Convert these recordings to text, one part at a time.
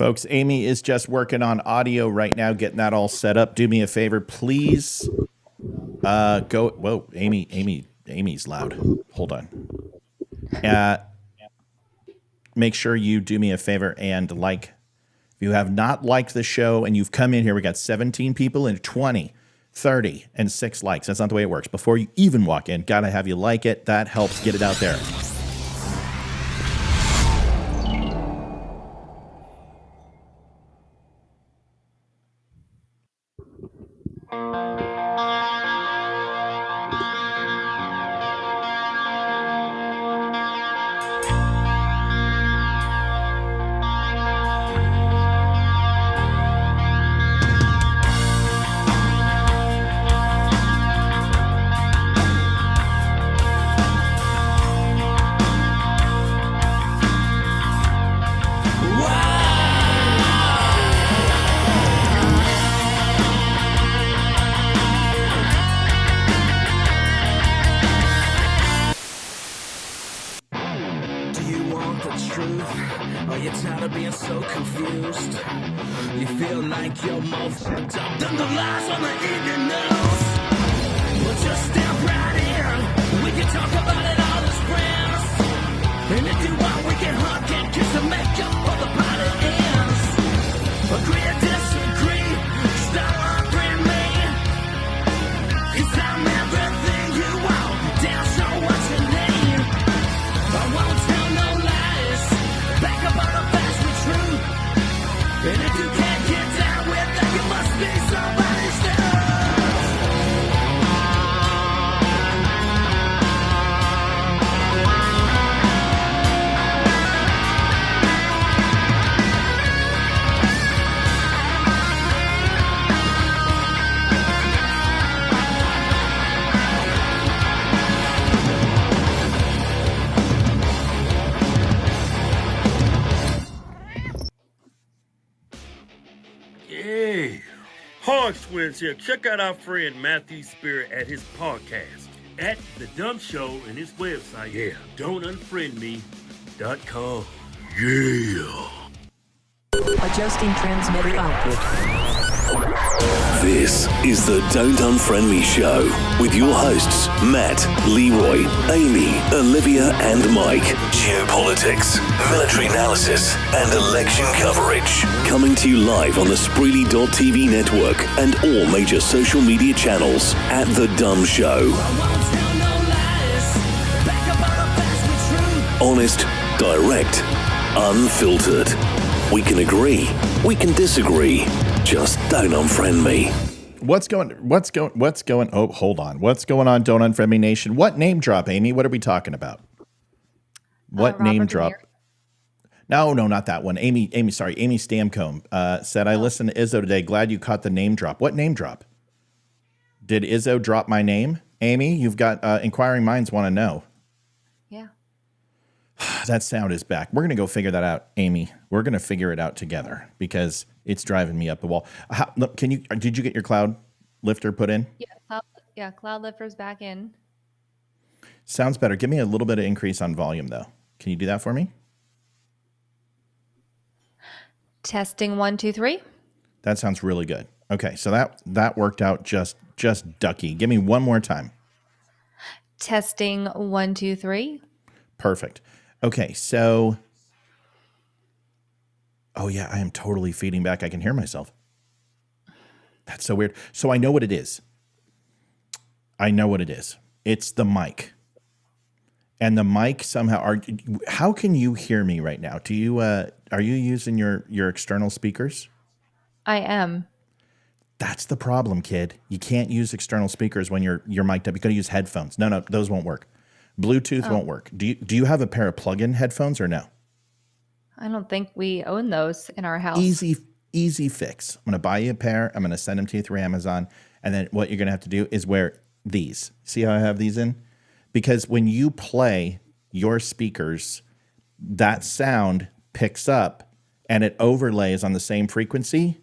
Folks, Amy is just working on audio right now, getting that all set up. Do me a favor, please. Go. Whoa, Amy's loud. Hold on. Make sure you do me a favor and like. If you have not liked the show and you've come in here, we got 17 people and 20, 30, and 6 likes. That's not the way it works. Before you even walk in, gotta have you like it. That helps get it out there. Here. Check out our friend Matthew Spirit at his podcast at The Dumb Show and his website, don'tunfriendme.com. Yeah. Adjusting transmitter output. This is the Don't Unfriend Me Show with your hosts, Matt, Leroy, Amy, Olivia, and Mike. Geopolitics, military analysis, and election coverage. Coming to you live on the Spreely.tv network and all major social media channels at The Dumb Show. Honest, direct, unfiltered. We can agree, we can disagree. Just don't unfriend me. What's going, oh, hold on. What's going on, Don't Unfriend Me Nation? What name drop, Amy? What are we talking about? What name drop? No, not that one. Amy Stamcombe said, I listened to Izzo today. Glad you caught the name drop. What name drop? Did Izzo drop my name? Amy, you've got inquiring minds want to know. Yeah. That sound is back. We're going to go figure that out, Amy. We're going to figure it out together because it's driving me up the wall. Did you get your cloud lifter put in? Yeah, cloud lifter's back in. Sounds better. Give me a little bit of increase on volume, though. Can you do that for me? Testing 1, 2, 3. That sounds really good. Okay, so that worked out just ducky. Give me one more time. Testing 1, 2, 3. Perfect. Okay, so... Oh, yeah, I am totally feeding back. I can hear myself. That's so weird. So I know what it is. It's the mic. And the mic somehow... How can you hear me right now? Do you? Are you using your external speakers? I am. That's the problem, kid. You can't use external speakers when you're mic'd up. You got to use headphones. No, those won't work. Bluetooth won't work. Do you have a pair of plug-in headphones or no? I don't think we own those in our house. Easy fix. I'm going to buy you a pair. I'm going to send them to you through Amazon. And then what you're going to have to do is wear these. See how I have these in? Because when you play your speakers, that sound picks up and it overlays on the same frequency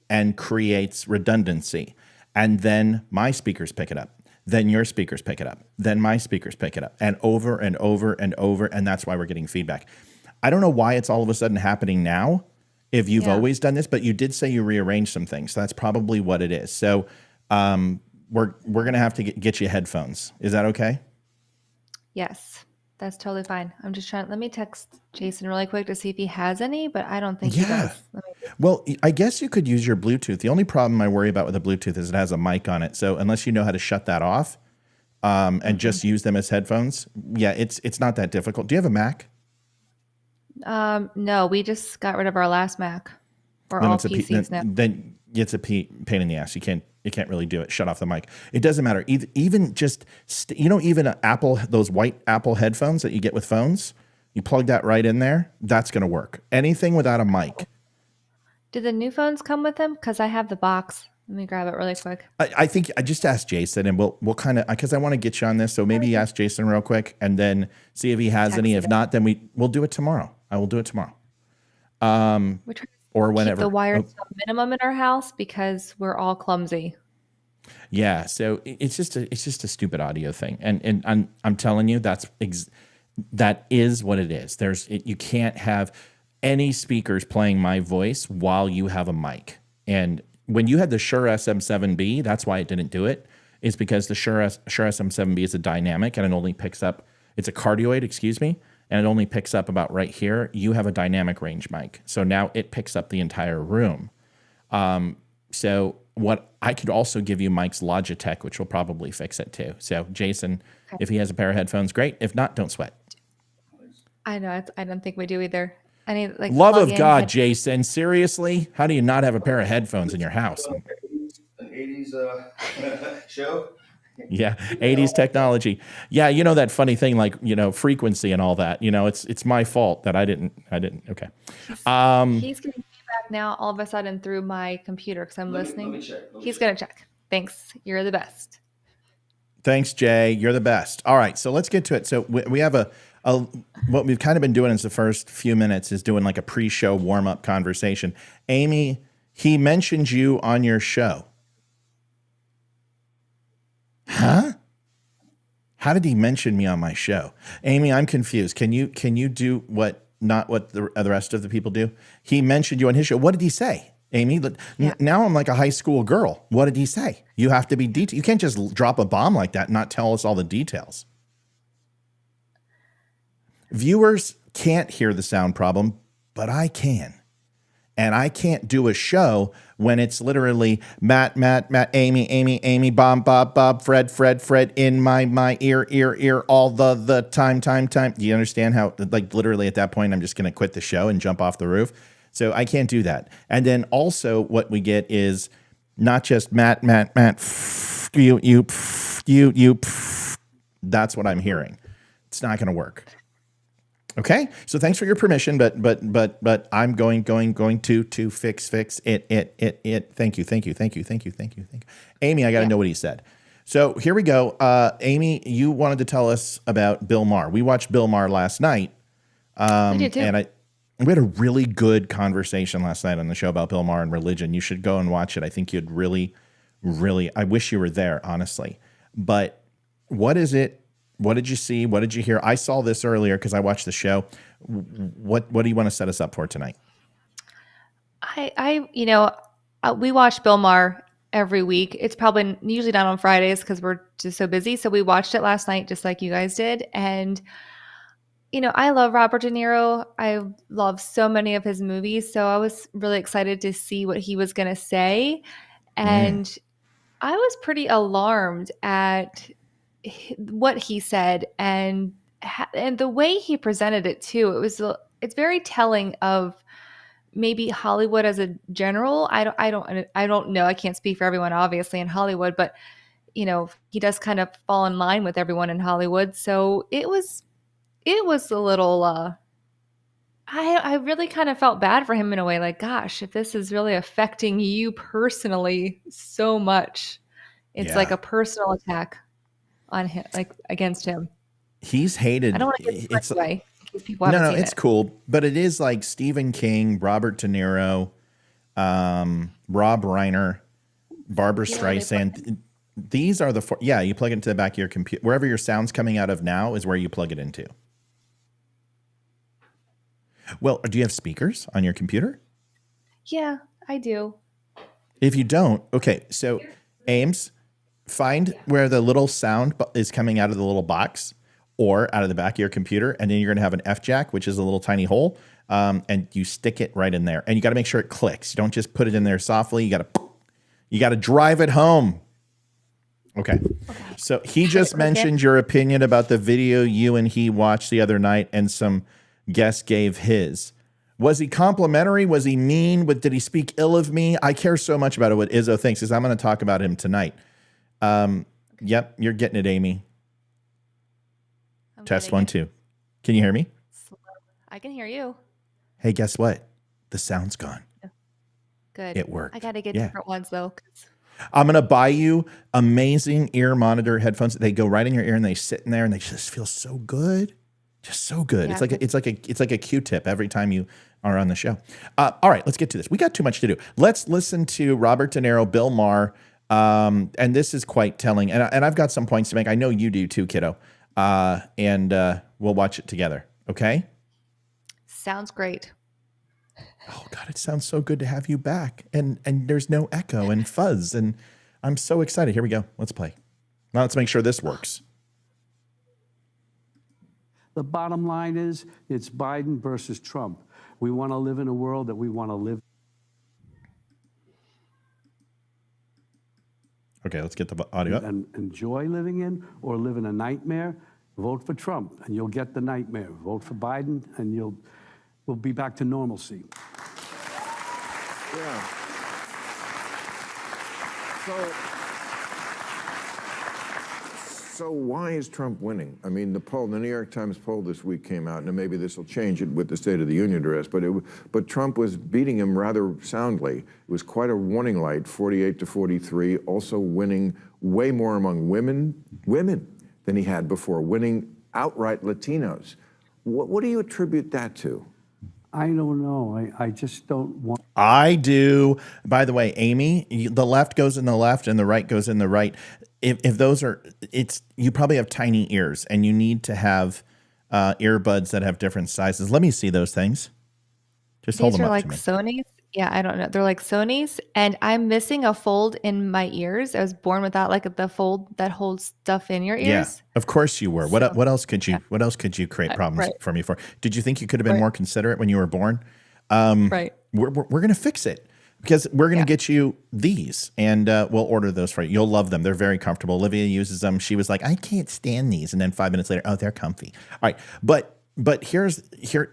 and creates redundancy. And then my speakers pick it up. Then your speakers pick it up. Then my speakers pick it up. And over and over and over. And that's why we're getting feedback. I don't know why it's all of a sudden happening now. if you've Yeah. always done this, but you did say you rearranged some things. So that's probably what it is. So we're going to have to get you headphones. Is that okay? Yes, that's totally fine. I'm just trying. Let me text Jason really quick to see if he has any, but I don't think he Yeah. does. Let me, Well, I guess you could use your Bluetooth. The only problem I worry about with the Bluetooth is it has a mic on it. So unless you know how to shut that off and just use them as headphones, yeah, it's not that difficult. Do you have a Mac? no, we just got rid of our last Mac. We're all PCs now. Then it's a pain in the ass. You can't really do it. Shut off the mic. It doesn't matter. Even just even those white Apple headphones that you get with phones, you plug that right in there. That's going to work. Anything without a mic. Did the new phones come with them? Because I have the box. Let me grab it really quick. I think I just asked Jason, and we'll kind of, because I want to get you on this. So maybe ask Jason real quick, and then see if he has any. If not, then we'll do it tomorrow. I will do it tomorrow. We're trying Or to whenever. keep the wires to a minimum in our house because we're all clumsy. Yeah, so it's just a stupid audio thing, and I'm telling you that is what it is. You can't have any speakers playing my voice while you have a mic. And when you had the Shure SM7B, that's why it didn't do it. Is because the Shure SM7B is a dynamic and it only picks up. It's a cardioid, excuse me, and it only picks up about right here. You have a dynamic range mic, so now it picks up the entire room. So what I could also give you Mike's Logitech, which will probably fix it too. So Jason, if he has a pair of headphones, great. If not, don't sweat. I know. I don't think we do either. Any like Love of plug-in God, Jason. Seriously, how do you not have a pair of headphones in your house? An 80s show. Yeah, 80s technology. Yeah, you know that funny thing, like frequency and all that. It's my fault that I didn't. Okay. He's getting feedback now all of a sudden through my computer because I'm listening. Let me check. He's gonna check. Thanks. You're the best. Thanks, Jay. You're the best. All right, so let's get to it. So we have what we've kind of been doing is the first few minutes is doing like a pre-show warm-up conversation. Amy, he mentioned you on your show. Huh? How did he mention me on my show? Amy, I'm confused. Can you do not what the rest of the people do? He mentioned you on his show. What did he say? Amy, now I'm like a high school girl. What did he say? You have to be detailed. You can't just drop a bomb like that and not tell us all the details. Viewers can't hear the sound problem, but I can. And I can't do a show when it's literally Matt, Amy, Bob, Fred, in my ear, all the time. Do you understand how, like, literally at that point, I'm just going to quit the show and jump off the roof? So I can't do that. And then also what we get is not just Matt, you. That's what I'm hearing. It's not going to work. Okay, so thanks for your permission, but I'm going to fix it. Thank you. Amy, I got to know what he said. So here we go. Amy, you wanted to tell us about Bill Maher. We watched Bill Maher last night. I did too. And we had a really good conversation last night on the show about Bill Maher and religion. You should go and watch it. I think you'd really, I wish you were there, honestly. But what is it? What did you see? What did you hear? I saw this earlier because I watched the show. What do you want to set us up for tonight? We watch Bill Maher every week. It's probably usually not on Fridays because we're just so busy. So we watched it last night, just like you guys did. And, I love Robert De Niro. I love so many of his movies. So I was really excited to see what he was going to say. And I was pretty alarmed at what he said and the way he presented it too. It's very telling of maybe Hollywood as a general. I don't know. I can't speak for everyone obviously in Hollywood, but he does kind of fall in line with everyone in Hollywood. So it was a little I really kind of felt bad for him in a way, like, gosh, if this is really affecting you personally so much, it's like a personal attack on him, like against him. He's hated. I don't want to get it away. People haven't seen it's it. cool, but it is like Stephen King, Robert De Niro, Rob Reiner, Barbara Streisand. These are the four. Yeah, you plug it into the back of your computer. Wherever your sound's coming out of now is where you plug it into. Well, do you have speakers on your computer? Yeah, I do. If you don't, okay, so Ames, find where the little sound is coming out of the little box or out of the back of your computer, and then you're going to have an F jack, which is a little tiny hole, and you stick it right in there. And you got to make sure it clicks. You don't just put it in there softly. You got to drive it home. Okay. So he just mentioned your opinion about the video you and he watched the other night, and some guest gave his. Was he complimentary? Was he mean? Did he speak ill of me? I care so much about what Izzo thinks, because I'm going to talk about him tonight. Yep, you're getting it, Amy. Test 1, 2. Can you hear me? I can hear you. Hey, guess what? The sound's gone. Good. It worked. I got to get different ones, though. I'm going to buy you amazing ear monitor headphones. They go right in your ear and they sit in there and they just feel so good. Just so good. Yeah, it's like a Q-tip every time you are on the show. All right, let's get to this. We got too much to do. Let's listen to Robert De Niro, Bill Maher, and this is quite telling. And I've got some points to make. I know you do too, kiddo. And we'll watch it together. Okay? Sounds great. Oh God, it sounds so good to have you back. And there's no echo and fuzz. And I'm so excited. Here we go. Let's play. Now let's make sure this works. The bottom line is it's Biden versus Trump. We want to live in a world that we want to live. Okay, let's get the audio up. And enjoy living in, or live in a nightmare. Vote for Trump and you'll get the nightmare. Vote for Biden and we'll be back to normalcy. Yeah. So why is Trump winning? I mean, the New York Times poll this week came out, and maybe this will change it with the State of the Union address, but Trump was beating him rather soundly. It was quite a warning light, 48-43, also winning way more among women than he had before, winning outright Latinos. What do you attribute that to? I don't know. I just don't want. I do. By the way, Amy, the left goes in the left and the right goes in the right. If those are, you probably have tiny ears and you need to have earbuds that have different sizes. Let me see those things. Just hold them up like to me. Sony's. Yeah, I don't know. They're like Sony's, and I'm missing a fold in my ears. I was born without like the fold that holds stuff in your ears. Yeah, of course you were. What else could you? What else could you create problems for me for? Did you think you could have been more considerate when you were born? Right. We're gonna fix it, because we're gonna get you these, and we'll order those for you. You'll love them. They're very comfortable. Olivia uses them. She was like, I can't stand these, and then 5 minutes later, oh, they're comfy. All right, but here.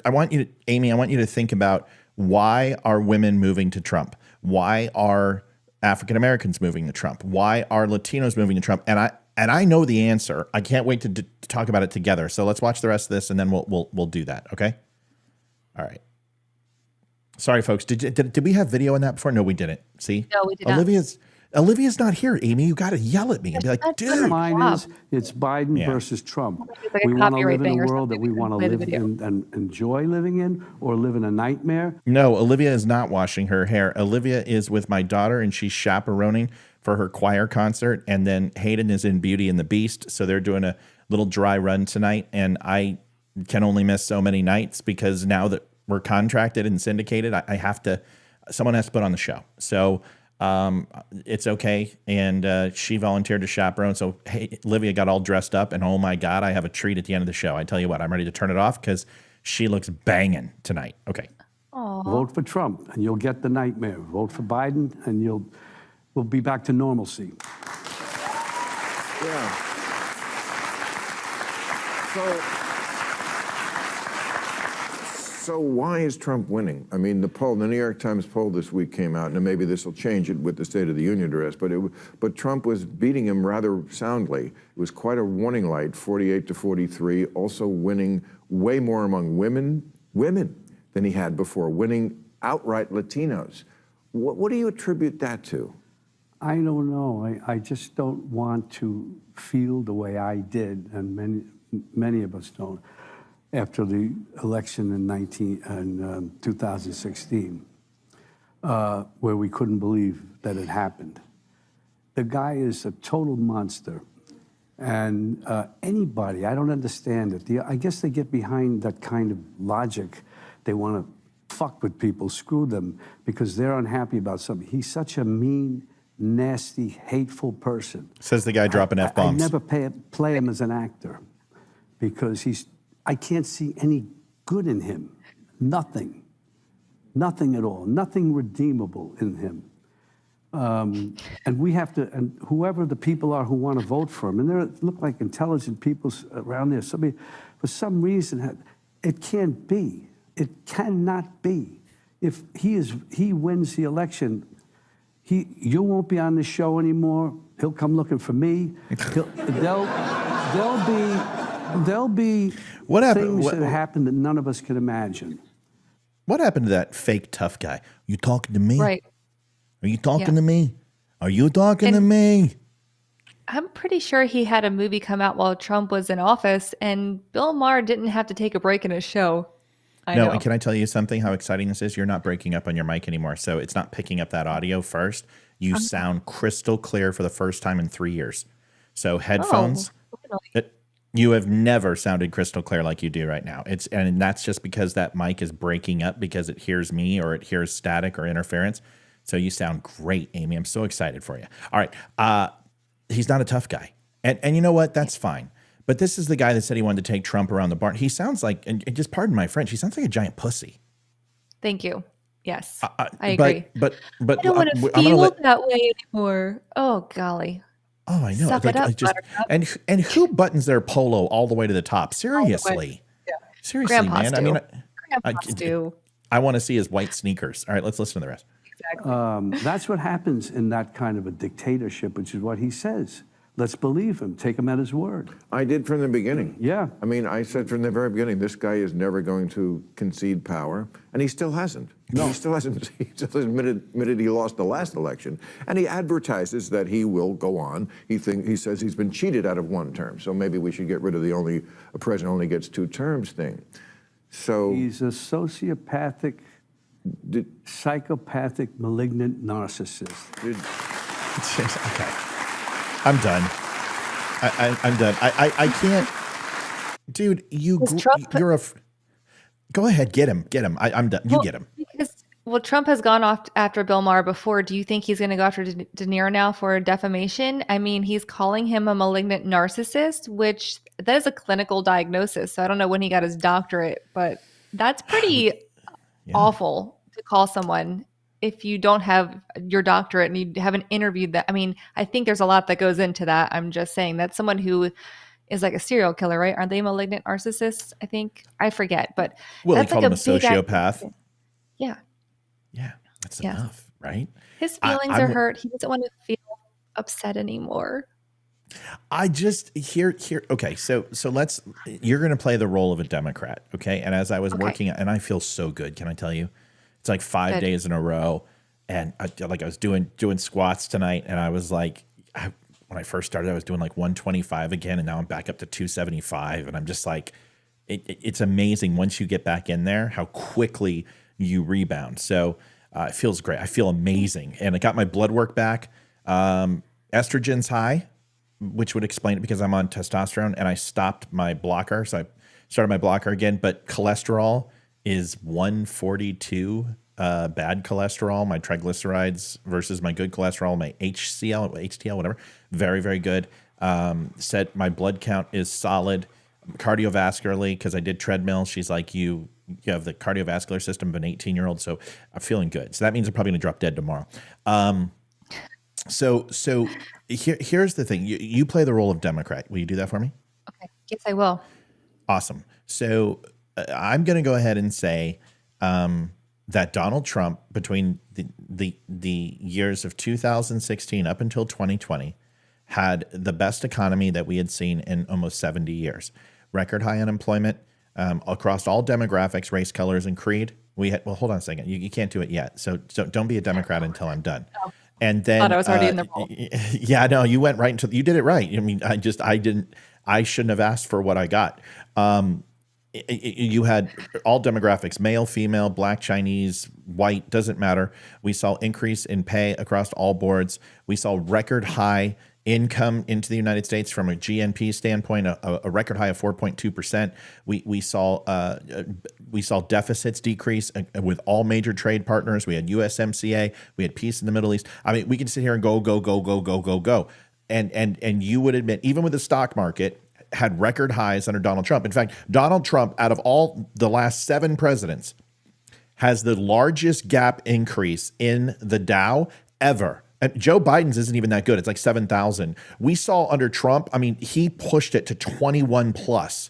I want you to, Amy. I want you to think about. Why are women moving to Trump? Why are African Americans moving to Trump? Why are Latinos moving to Trump? And I know the answer. I can't wait to talk about it together. So let's watch the rest of this, and then we'll do that. Okay. All right. Sorry, folks. Did we have video on that before? No, we didn't. See? No, we did not. Olivia's not here, Amy. You got to yell at me and be like, dude. Mine is it's Biden versus Trump. Like we want to live in thing a or world that something. we want to live in and enjoy living in, or live in a nightmare. No, Olivia is not washing her hair. Olivia is with my daughter, and she's chaperoning for her choir concert. And then Hayden is in Beauty and the Beast. So they're doing a little dry run tonight. And I can only miss so many nights, because now that we're contracted and syndicated, someone has to put on the show. So it's okay. And she volunteered to chaperone. So hey, Olivia got all dressed up, and oh my God, I have a treat at the end of the show. I tell you what, I'm ready to turn it off because she looks banging tonight. Okay. Aww. Vote for Trump and you'll get the nightmare. Vote for Biden and we'll be back to normalcy. Yeah. So why is Trump winning? I mean, the New York Times poll this week came out, and maybe this will change it with the State of the Union address, but Trump was beating him rather soundly. It was quite a warning light, 48-43, also winning way more among women than he had before, winning outright Latinos. What do you attribute that to? I don't know. I just don't want to feel the way I did, and many of us don't, after the election in 2016, where we couldn't believe that it happened. The guy is a total monster. And anybody, I don't understand it. I guess they get behind that kind of logic. They want to fuck with people, screw them, because they're unhappy about something. He's such a mean, nasty, hateful person. Says the guy dropping I F-bombs. never play him as an actor because I can't see any good in him. Nothing at all. Nothing redeemable in him. And we have to, and whoever the people are who want to vote for him, and there look like intelligent people around there. Somebody, for some reason, it can't be. It cannot be. If he wins the election, you won't be on the show anymore. He'll come looking for me. There'll be What happened? things that happen that none of us can imagine. What happened to that fake tough guy? You talking to me? Right. Are you talking to me? Are you talking to me? I'm pretty sure he had a movie come out while Trump was in office, and Bill Maher didn't have to take a break in his show. I know. And can I tell you something? How exciting this is? You're not breaking up on your mic anymore, so it's not picking up that audio first. You sound crystal clear for the first time in 3 years. So headphones, you have never sounded crystal clear like you do right now. And that's just because that mic is breaking up because it hears me or it hears static or interference. So you sound great, Amy. I'm so excited for you. All right. He's not a tough guy. And you know what? That's fine. But this is the guy that said he wanted to take Trump around the barn. He sounds like, and just pardon my French, he sounds like a giant pussy. Thank you. Yes, I agree. But I don't want to feel that way anymore. Oh, golly. Oh, I know. Suck it up, and who buttons their polo all the way to the top? Seriously. Yeah. Seriously, Grandpas man. I mean, Grandpas do. I want to see his white sneakers. All right, let's listen to the rest. Exactly. That's what happens in that kind of a dictatorship, which is what he says. Let's believe him. Take him at his word. I did from the beginning. Yeah. I mean, I said from the very beginning, this guy is never going to concede power, and he still hasn't. No. He still hasn't. He just admitted he lost the last election, and he advertises that he will go on. He says he's been cheated out of one term, so maybe we should get rid of a president only gets 2 terms thing. So he's a sociopathic, psychopathic, malignant narcissist. Okay. I'm done. I'm done. I can't, dude. You're a. Go ahead, get him. I'm done. You get him. Well, Trump has gone off after Bill Maher before. Do you think he's going to go after De Niro now for defamation? I mean, he's calling him a malignant narcissist, which that is a clinical diagnosis. So I don't know when he got his doctorate, but that's pretty awful to call someone if you don't have your doctorate and you haven't interviewed that. I mean, I think there's a lot that goes into that. I'm just saying that's someone who is like a serial killer, right? Aren't they malignant narcissists? I think I forget, but Well, that's he called him a sociopath. Yeah. Yeah, that's enough, right? His feelings are hurt. He doesn't want to feel upset anymore. I just here. Okay, so you're going to play the role of a Democrat, okay? And as I was working, and I feel so good. Can I tell you? It's like 5 days in a row, and I was doing squats tonight, and I was like, when I first started, I was doing like 125 again, and now I'm back up to 275, and I'm just like, it's amazing once you get back in there how quickly you rebound. So it feels great. I feel amazing, and I got my blood work back. Estrogen's high, which would explain it because I'm on testosterone, and I stopped my blocker, so I started my blocker again. But cholesterol is 142 bad cholesterol, my triglycerides versus my good cholesterol, my HDL, whatever. Very, very good. Said my blood count is solid. Cardiovascularly, because I did treadmill, she's like, you have the cardiovascular system of an 18-year-old, so I'm feeling good. So that means I'm probably going to drop dead tomorrow. So here's the thing. You play the role of Democrat. Will you do that for me? Okay. Yes, I will. Awesome. So I'm going to go ahead and say that Donald Trump, between the years of 2016 up until 2020, had the best economy that we had seen in almost 70 years. Record high unemployment across all demographics, race, colors, and creed. Well, hold on a second. You can't do it yet. So don't be a Democrat until I'm done. Oh. And then I thought I was already in the role. Yeah, no, you went right into you did it right. I mean, I shouldn't have asked for what I got. You had all demographics, male, female, black, Chinese, white, doesn't matter. We saw increase in pay across all boards. We saw record high income into the United States from a GNP standpoint, a record high of 4.2%. We saw deficits decrease with all major trade partners. We had USMCA, we had peace in the Middle East. I mean, we can sit here and go. And you would admit, even with the stock market, had record highs under Donald Trump. In fact, Donald Trump, out of all the last 7 presidents, has the largest gap increase in the Dow ever. And Joe Biden's isn't even that good. It's like 7,000. We saw under Trump, I mean, he pushed it to 21 plus.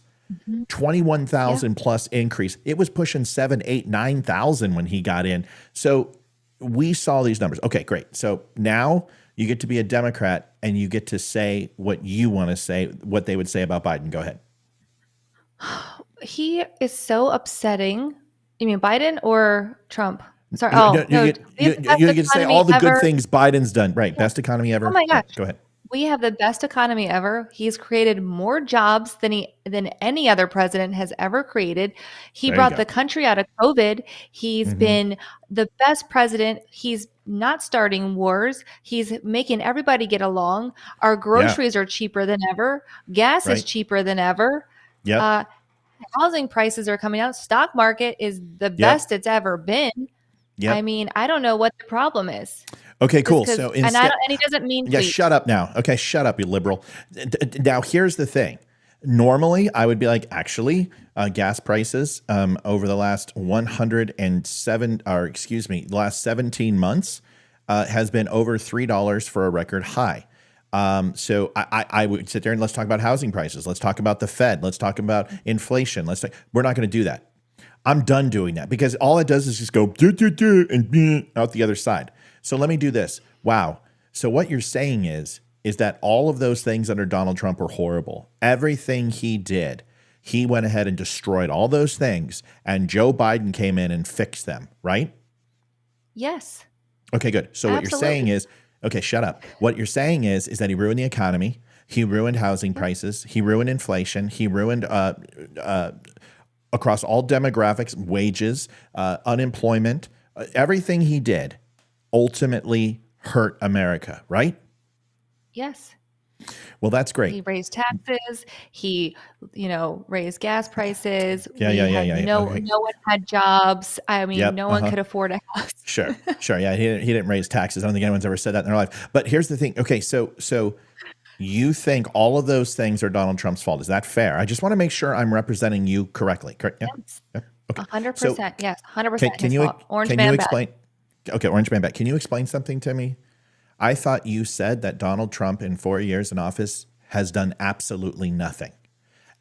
21,000 plus increase. It was pushing 7, 8, 9,000 when he got in. So we saw these numbers. Okay, great. So now you get to be a Democrat and you get to say what you want to say, what they would say about Biden. Go ahead. He is so upsetting. You mean Biden or Trump? Sorry. You get to say all the good things Biden's done. Right. Best economy ever. Oh my gosh. Go ahead. We have the best economy ever. He's created more jobs than any other president has ever created. He brought the country out of COVID. He's been the best president. He's not starting wars. He's making everybody get along. Our groceries are cheaper than ever. Gas is cheaper than ever. Housing prices are coming out. Stock market is the best it's ever been. I mean, I don't know what the problem is. Okay, cool. So and he doesn't mean tweets. Shut up now. Okay, shut up, you liberal. Now, here's the thing. Normally, I would be like, actually, gas prices over the last last 17 months has been over $3 for a record high. So I would sit there and let's talk about housing prices. Let's talk about the Fed. Let's talk about inflation. We're not going to do that. I'm done doing that because all it does is just go and out the other side. So let me do this. Wow. So what you're saying is that all of those things under Donald Trump were horrible. Everything he did, he went ahead and destroyed all those things, and Joe Biden came in and fixed them, right? Yes. Okay, good. So what you're saying is, okay, shut up. What you're saying is that he ruined the economy. He ruined housing prices. He ruined inflation. He ruined across all demographics, wages, unemployment, everything he did ultimately hurt America, right? Yes. Well, that's great. He raised taxes. He, raised gas prices. No one had jobs. I mean, no one could afford a house. Sure. Yeah, he didn't raise taxes. I don't think anyone's ever said that in their life. But here's the thing. Okay, so you think all of those things are Donald Trump's fault. Is that fair? I just want to make sure I'm representing you correctly. Correct? Yeah. Yes. Yeah. Okay. 100%. Yes. 100%. Can you explain? Okay, Orange Man Bad. Can you explain something to me? I thought you said that Donald Trump in 4 years in office has done absolutely nothing.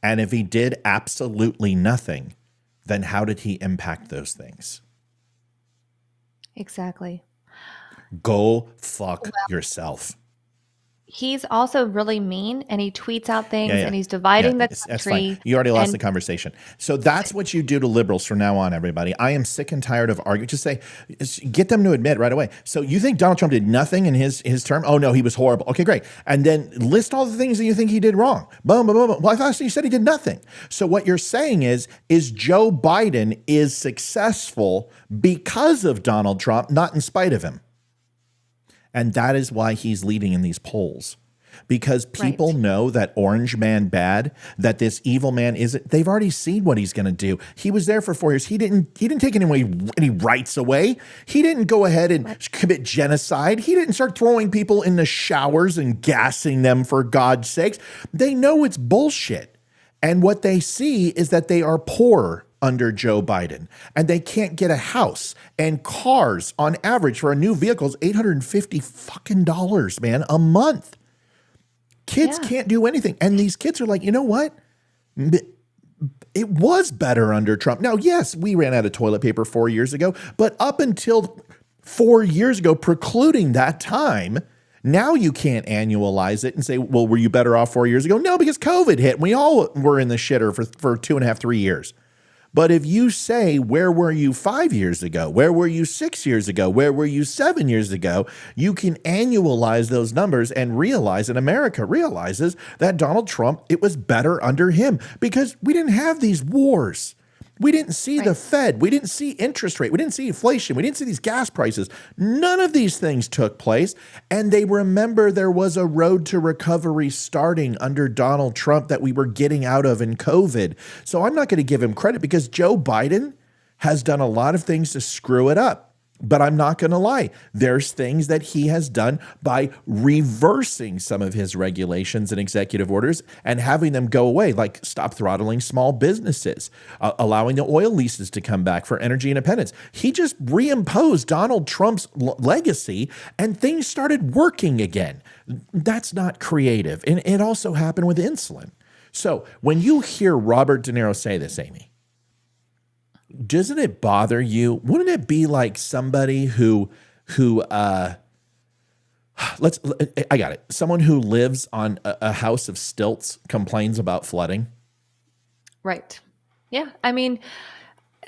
And if he did absolutely nothing, then how did he impact those things? Exactly. Go fuck yourself. He's also really mean, and he tweets out things, and he's dividing the country. That's fine. You already lost the conversation. So that's what you do to liberals from now on, everybody. I am sick and tired of arguing. Just get them to admit right away. So you think Donald Trump did nothing in his term? Oh, no, he was horrible. Okay, great. And then list all the things that you think he did wrong. Boom, boom, boom. Well, I thought you said he did nothing. So what you're saying is Joe Biden is successful because of Donald Trump, not in spite of him. And that is why he's leading in these polls. Because people know that Orange Man Bad, that this evil man isn't. They've already seen what he's going to do. He was there for 4 years. He didn't take any rights away. He didn't go ahead and commit genocide. He didn't start throwing people in the showers and gassing them, for God's sakes. They know it's bullshit. And what they see is that they are poor under Joe Biden, and they can't get a house, and cars on average for a new vehicle is $850 fucking dollars, man, a month. Kids can't do anything. And these kids are like, you know what? It was better under Trump. Now, yes, we ran out of toilet paper 4 years ago, but up until 4 years ago, precluding that time, now you can't annualize it and say, well, were you better off 4 years ago? No, because COVID hit. We all were in the shitter for 2.5, 3 years. But if you say, where were you 5 years ago? Where were you 6 years ago? Where were you 7 years ago? You can annualize those numbers and realize, and America realizes, that Donald Trump, it was better under him because we didn't have these wars. We didn't see the Right. Fed. We didn't see interest rate. We didn't see inflation. We didn't see these gas prices. None of these things took place. And they remember there was a road to recovery starting under Donald Trump that we were getting out of in COVID. So I'm not going to give him credit because Joe Biden has done a lot of things to screw it up. But I'm not going to lie. There's things that he has done by reversing some of his regulations and executive orders and having them go away, like stop throttling small businesses, allowing the oil leases to come back for energy independence. He just reimposed Donald Trump's legacy and things started working again. That's not creative. And it also happened with insulin. So when you hear Robert De Niro say this, Amy, doesn't it bother you? Wouldn't it be like somebody I got it. Someone who lives on a house of stilts complains about flooding. Right. Yeah. I mean,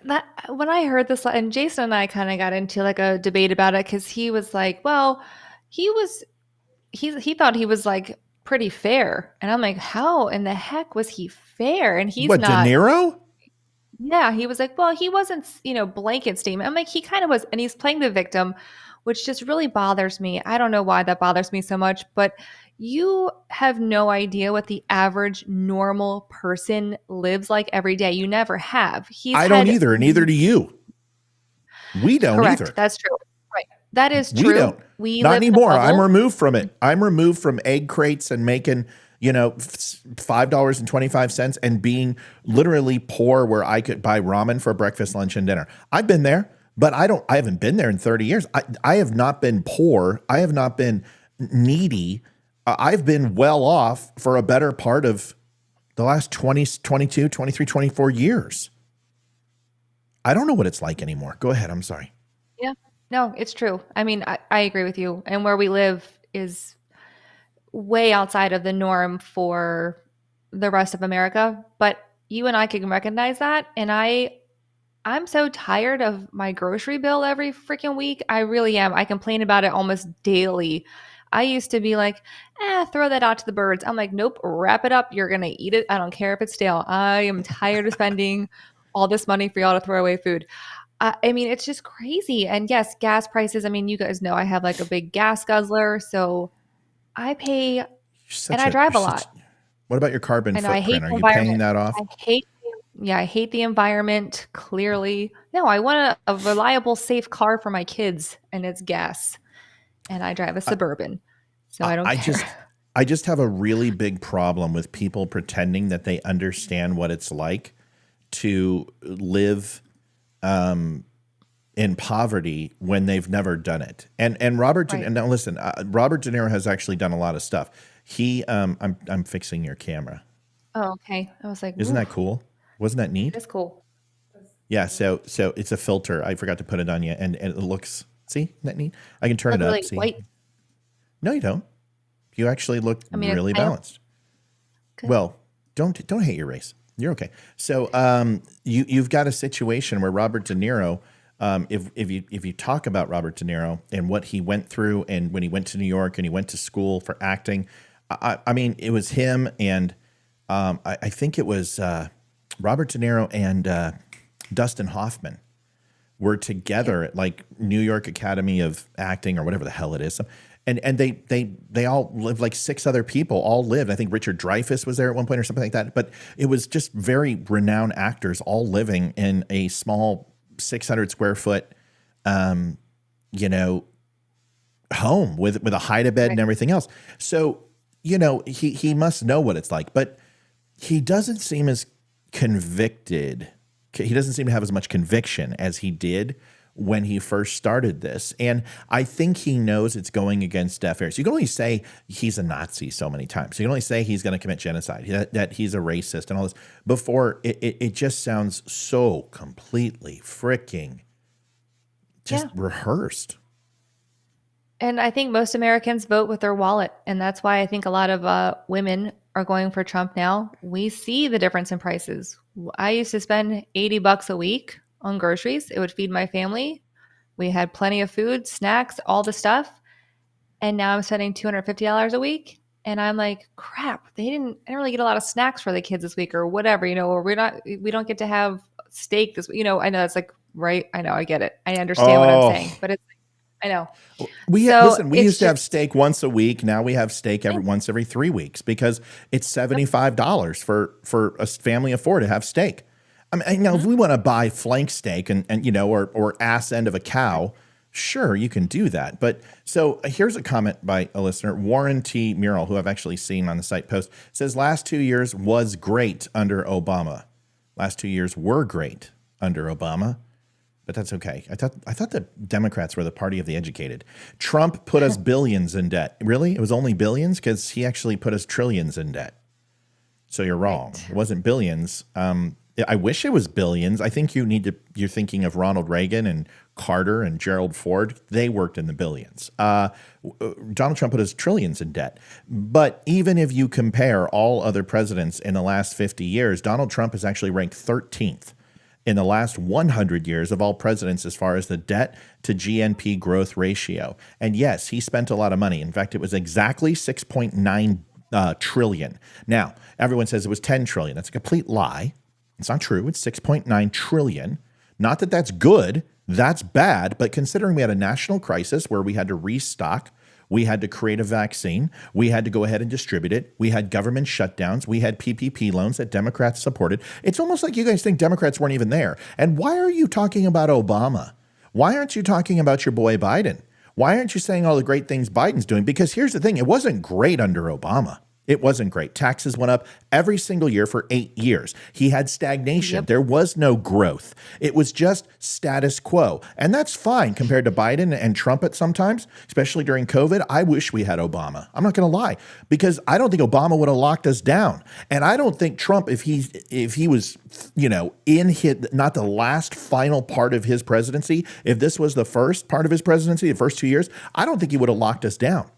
that when I heard this, and Jason and I kind of got into like a debate about it because he was like, well, he thought he was like pretty fair. And I'm like, how in the heck was he fair? And he's What, not. De Niro? Yeah, he was like, well, he wasn't, blanket statement. I'm like, he kind of was, and he's playing the victim, which just really bothers me. I don't know why that bothers me so much, but you have no idea what the average normal person lives like every day. You never have. I don't either, neither do you. We don't Correct. either. That's true. Right. That is true. We don't. We Not live in a anymore. I'm bubble. removed from it. I'm removed from egg crates and making $5.25 and being literally poor where I could buy ramen for breakfast, lunch, and dinner. I've been there, but I haven't been there in 30 years. I have not been poor. I have not been needy. I've been well off for a better part of the last 20, 22, 23, 24 years. I don't know what it's like anymore. Go ahead. I'm sorry. Yeah. No, it's true. I mean, I agree with you. And where we live is way outside of the norm for the rest of America. But you and I can recognize that. And I'm so tired of my grocery bill every freaking week. I really am. I complain about it almost daily. I used to be like, throw that out to the birds. I'm like, nope, wrap it up. You're going to eat it. I don't care if it's stale. I am tired of spending all this money for y'all to throw away food. I mean, it's just crazy. And yes, gas prices. I mean, you guys know I have like a big gas guzzler. So I pay, and I drive a lot. What about your carbon I know, I hate footprint? the Are you paying environment. that off? I hate the environment, clearly. No, I want a reliable, safe car for my kids, and it's gas. And I drive a Suburban, so I don't care. I just have a really big problem with people pretending that they understand what it's like to live in poverty when they've never done it. And Robert, Right. and now listen, Robert De Niro has actually done a lot of stuff. I'm fixing your camera. Oh, okay. I was like, Isn't ooh, that cool? Wasn't that neat? that's cool. Yeah. So it's a filter. I forgot to put it on you, and it looks. See, isn't that neat? I can turn Like it up. really See? white. No, you don't. You actually look really I don't- balanced. Well, don't hate your race. You're okay. So you've got a situation where Robert De Niro. If you talk about Robert De Niro and what he went through, and when he went to New York and he went to school for acting, I mean, it was him and I think it was Robert De Niro and Dustin Hoffman were together at like New York Academy of Acting or whatever the hell it is. And they all lived, like 6 other people all lived. I think Richard Dreyfuss was there at one point or something like that. But it was just very renowned actors all living in a small 600 square foot, home with a hide a bed and everything else. So, he must know what it's like, but he doesn't seem as convicted. He doesn't seem to have as much conviction as he did when he first started this. And I think he knows it's going against deaf ears. You can only say he's a Nazi so many times. You can only say he's going to commit genocide, that he's a racist and all this before it just sounds so completely freaking just rehearsed. And I think most Americans vote with their wallet. And that's why I think a lot of women are going for Trump now. We see the difference in prices. I used to spend $80 a week on groceries. It would feed my family. We had plenty of food, snacks, all the stuff. And now I'm spending $250 a week. And I'm like, crap, I didn't really get a lot of snacks for the kids this week or whatever, or we don't get to have steak this, I know that's like, right. I know, I get it. I understand what I'm saying, but it's, I know. We It's used to have just- steak once a week. Now we have steak once every 3 weeks because it's $75 for a family of 4 to have steak. I mean, now if we want to buy flank steak and or ass end of a cow, sure, you can do that. But so here's a comment by a listener, Warren T. Mural, who I've actually seen on the site post, says last 2 years was great under Obama. Last 2 years were great under Obama. But that's okay. I thought the Democrats were the party of the educated. Trump put us billions in debt. Really? It was only billions? Because he actually put us trillions in debt. So you're wrong. It wasn't billions. I wish it was billions. I think you're thinking of Ronald Reagan and Carter and Gerald Ford. They worked in the billions. Donald Trump put us trillions in debt. But even if you compare all other presidents in the last 50 years, Donald Trump is actually ranked 13th in the last 100 years of all presidents as far as the debt to GNP growth ratio. And yes, he spent a lot of money. In fact, it was exactly 6.9 trillion. Now, everyone says it was 10 trillion. That's a complete lie. It's not true. It's 6.9 trillion. Not that that's good. That's bad. But considering we had a national crisis where we had to restock, we had to create a vaccine, we had to go ahead and distribute it, we had government shutdowns, we had PPP loans that Democrats supported. It's almost like you guys think Democrats weren't even there. And why are you talking about Obama? Why aren't you talking about your boy Biden? Why aren't you saying all the great things Biden's doing? Because here's the thing, it wasn't great under Obama. It wasn't great. Taxes went up every single year for 8 years. He had stagnation. Yep. There was no growth. It was just status quo. And that's fine compared to Biden and Trump at sometimes, especially during COVID. I wish we had Obama. I'm not going to lie, because I don't think Obama would have locked us down. And I don't think Trump, if he was, in not the last final part of his presidency, if this was the first part of his presidency, the first 2 years, I don't think he would have locked us down.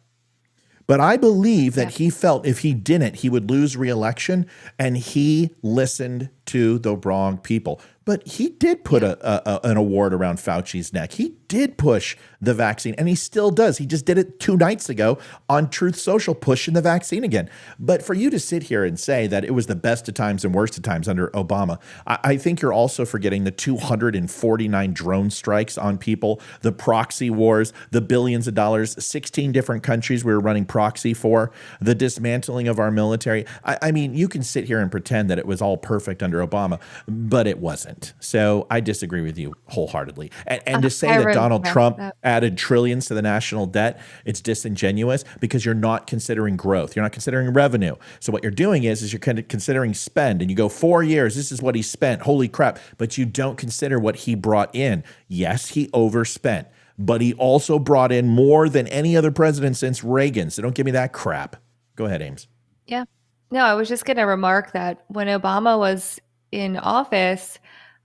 But I believe that he felt if he didn't, he would lose re-election, and he listened to the wrong people. But he did put an award around Fauci's neck. He did push the vaccine, and he still does. He just did it 2 nights ago on Truth Social, pushing the vaccine again. But for you to sit here and say that it was the best of times and worst of times under Obama, I think you're also forgetting the 249 drone strikes on people, the proxy wars, the billions of dollars, 16 different countries we were running proxy for, the dismantling of our military. I mean, you can sit here and pretend that it was all perfect under Obama, but it wasn't. So I disagree with you wholeheartedly. And to say that Donald Trump added trillions to the national debt, it's disingenuous because you're not considering growth. You're not considering revenue. So what you're doing is you're kind of considering spend, and you go 4 years, this is what he spent. Holy crap. But you don't consider what he brought in. Yes, he overspent, but he also brought in more than any other president since Reagan. So don't give me that crap. Go ahead, Ames. Yeah. No, I was just going to remark that when Obama was in office,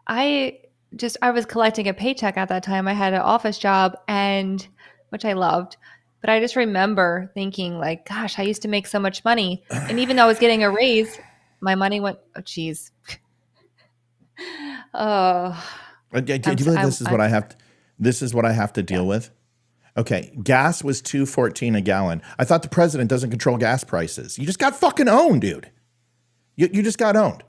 I was collecting a paycheck at that time. I had an office job, and which I loved, but I just remember thinking like, gosh, I used to make so much money. And even though I was getting a raise, my money went, oh geez. Do you believe this is what I have to deal with? Okay, gas was $2.14 a gallon. I thought the president doesn't control gas prices. You just got fucking owned, dude. You just got owned.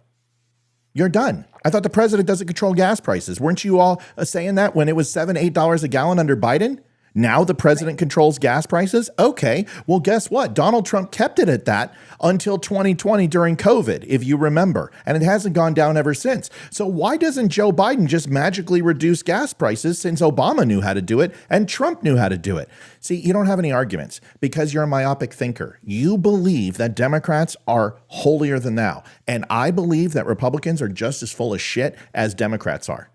You're done. I thought the president doesn't control gas prices. Weren't you all saying that when it was $7, $8 a gallon under Biden? Now the president controls gas prices? Okay, well, guess what? Donald Trump kept it at that until 2020 during COVID, if you remember, and it hasn't gone down ever since. So why doesn't Joe Biden just magically reduce gas prices since Obama knew how to do it and Trump knew how to do it? See, you don't have any arguments because you're a myopic thinker. You believe that Democrats are holier than thou, and I believe that Republicans are just as full of shit as Democrats are.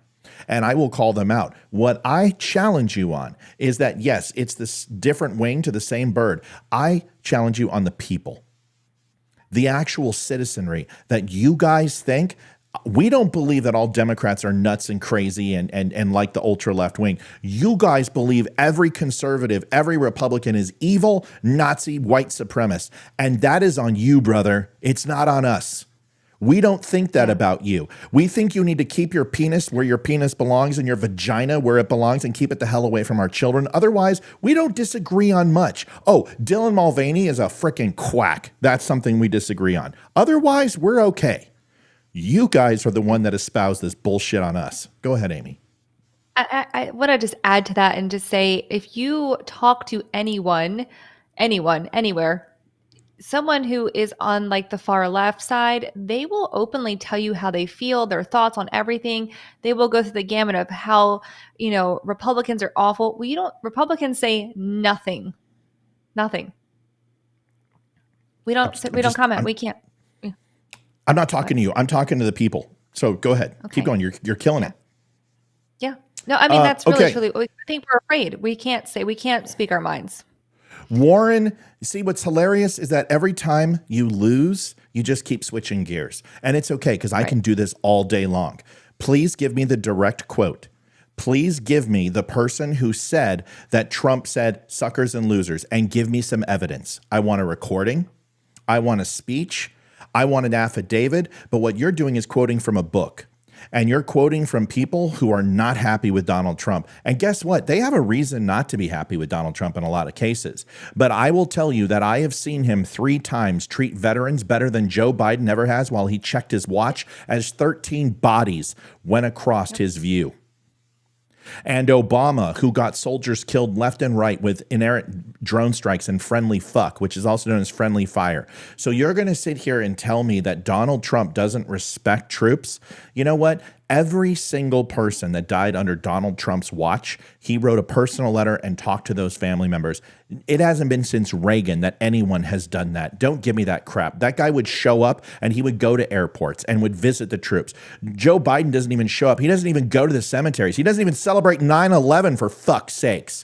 And I will call them out. What I challenge you on is that, yes, it's this different wing to the same bird. I challenge you on the people, the actual citizenry that you guys think. We don't believe that all Democrats are nuts and crazy and like the ultra left wing. You guys believe every conservative, every Republican is evil, Nazi, white supremacist. And that is on you, brother. It's not on us. We don't think that about you. We think you need to keep your penis where your penis belongs and your vagina where it belongs and keep it the hell away from our children. Otherwise, we don't disagree on much. Oh, Dylan Mulvaney is a freaking quack. That's something we disagree on. Otherwise, we're okay. You guys are the one that espoused this bullshit on us. Go ahead, Amy. I want to just add to that and just say, if you talk to anyone, anywhere, someone who is on like the far left side, they will openly tell you how they feel, their thoughts on everything. They will go through the gamut of how, Republicans are awful. Republicans say nothing. We don't comment. We can't. I'm not talking to you. I'm talking to the people. So go ahead. Okay. Keep going. You're killing it. Yeah. No, I mean, that's really, okay. truly, I think we're afraid. We can't speak our minds. Warren, see, what's hilarious is that every time you lose, you just keep switching gears. And it's okay, because I can do this all day long. Please give me the direct quote. Please give me the person who said that Trump said suckers and losers, and give me some evidence. I want a recording. I want a speech. I want an affidavit. But what you're doing is quoting from a book. And you're quoting from people who are not happy with Donald Trump. And guess what? They have a reason not to be happy with Donald Trump in a lot of cases. But I will tell you that I have seen him 3 times treat veterans better than Joe Biden ever has while he checked his watch as 13 bodies went across his view. And Obama, who got soldiers killed left and right with inerrant drone strikes and friendly fuck, which is also known as friendly fire. So you're going to sit here and tell me that Donald Trump doesn't respect troops? You know what? Every single person that died under Donald Trump's watch, he wrote a personal letter and talked to those family members. It hasn't been since Reagan that anyone has done that. Don't give me that crap. That guy would show up and he would go to airports and would visit the troops. Joe Biden doesn't even show up. He doesn't even go to the cemeteries. He doesn't even celebrate 9/11, for fuck's sakes.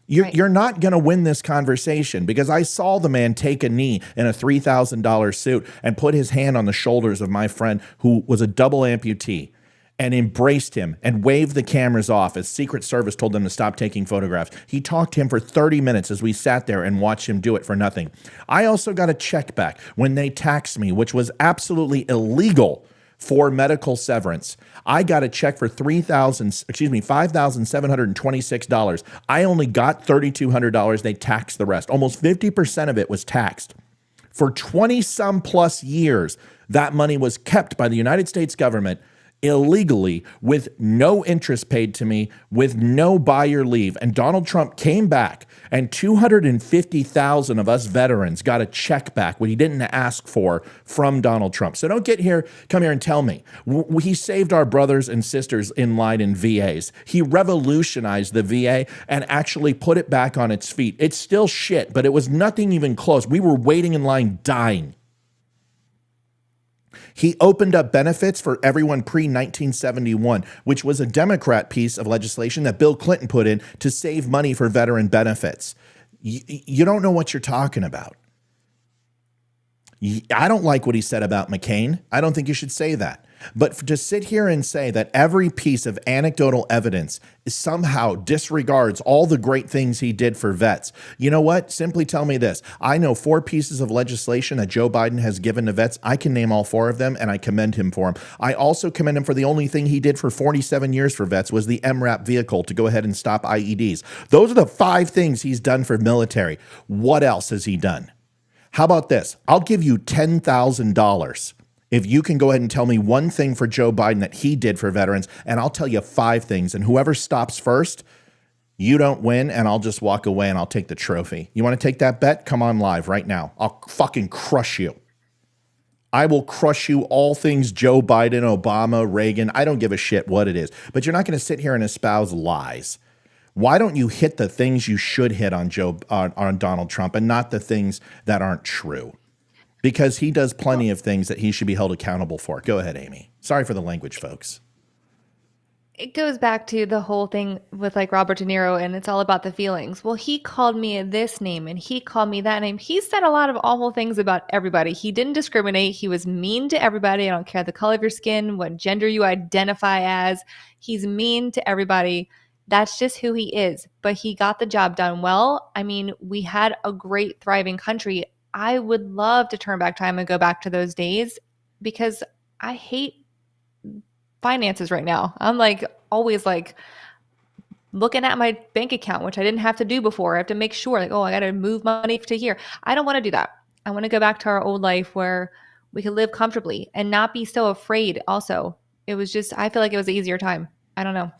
You're not going to win this conversation, because I saw the man take a knee in a $3,000 suit and put his hand on the shoulders of my friend who was a double amputee, and embraced him and waved the cameras off as Secret Service told them to stop taking photographs. He talked to him for 30 minutes as we sat there and watched him do it for nothing. I also got a check back when they taxed me, which was absolutely illegal, for medical severance. I got a check for $5,726. I only got $3,200. They taxed the rest. Almost 50% of it was taxed. For 20 some plus years, that money was kept by the United States government illegally, with no interest paid to me, with no buyer leave. And Donald Trump came back, and 250,000 of us veterans got a check back, what he didn't ask for, from Donald Trump. So don't come here and tell me. He saved our brothers and sisters in line in VAs. He revolutionized the VA and actually put it back on its feet. It's still shit, but it was nothing even close. We were waiting in line dying. He opened up benefits for everyone pre-1971, which was a Democrat piece of legislation that Bill Clinton put in to save money for veteran benefits. You don't know what you're talking about. I don't like what he said about McCain. I don't think you should say that. But to sit here and say that every piece of anecdotal evidence somehow disregards all the great things he did for vets. You know what? Simply tell me this. I know 4 pieces of legislation that Joe Biden has given to vets. I can name all 4 of them, and I commend him for them. I also commend him for the only thing he did for 47 years for vets was the MRAP vehicle to go ahead and stop IEDs. Those are the 5 things he's done for military. What else has he done? How about this? I'll give you $10,000 if you can go ahead and tell me one thing for Joe Biden that he did for veterans, and I'll tell you 5 things. And whoever stops first, you don't win, and I'll just walk away and I'll take the trophy. You want to take that bet? Come on live right now. I'll fucking crush you. I will crush you, all things Joe Biden, Obama, Reagan. I don't give a shit what it is. But you're not going to sit here and espouse lies. Why don't you hit the things you should hit on Donald Trump, and not the things that aren't true? Because he does plenty of things that he should be held accountable for. Go ahead, Amy. Sorry for the language, folks. It goes back to the whole thing with like Robert De Niro, and it's all about the feelings. Well, he called me this name and he called me that name. He said a lot of awful things about everybody. He didn't discriminate. He was mean to everybody. I don't care the color of your skin, what gender you identify as. He's mean to everybody. That's just who he is. But he got the job done well. I mean, we had a great, thriving country. I would love to turn back time and go back to those days, because I hate finances right now. I'm always looking at my bank account, which I didn't have to do before. I have to make sure I got to move money to here. I don't want to do that. I want to go back to our old life where We could live comfortably and not be so afraid. Also, it was just, I feel like it was an easier time. I don't know.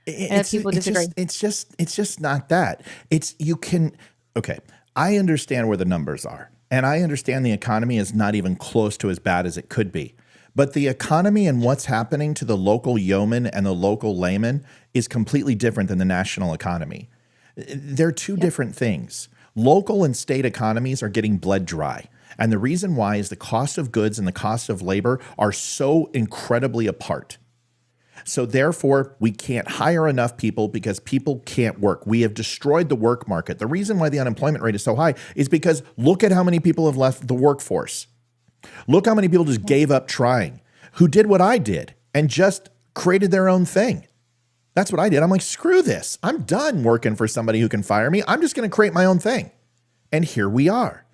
And if people disagree. It's just not that. Okay. I understand where the numbers are, and I understand the economy is not even close to as bad as it could be. But the economy and what's happening to the local yeoman and the local layman is completely different than the national economy. They're two different things. Local and state economies are getting bled dry. And the reason why is the cost of goods and the cost of labor are so incredibly apart. So therefore, we can't hire enough people because people can't work. We have destroyed the work market. The reason why the unemployment rate is so high is because look at how many people have left the workforce. Look how many people just gave up trying, who did what I did and just created their own thing. That's what I did. I'm like, screw this. I'm done working for somebody who can fire me. I'm just going to create my own thing. And here we are.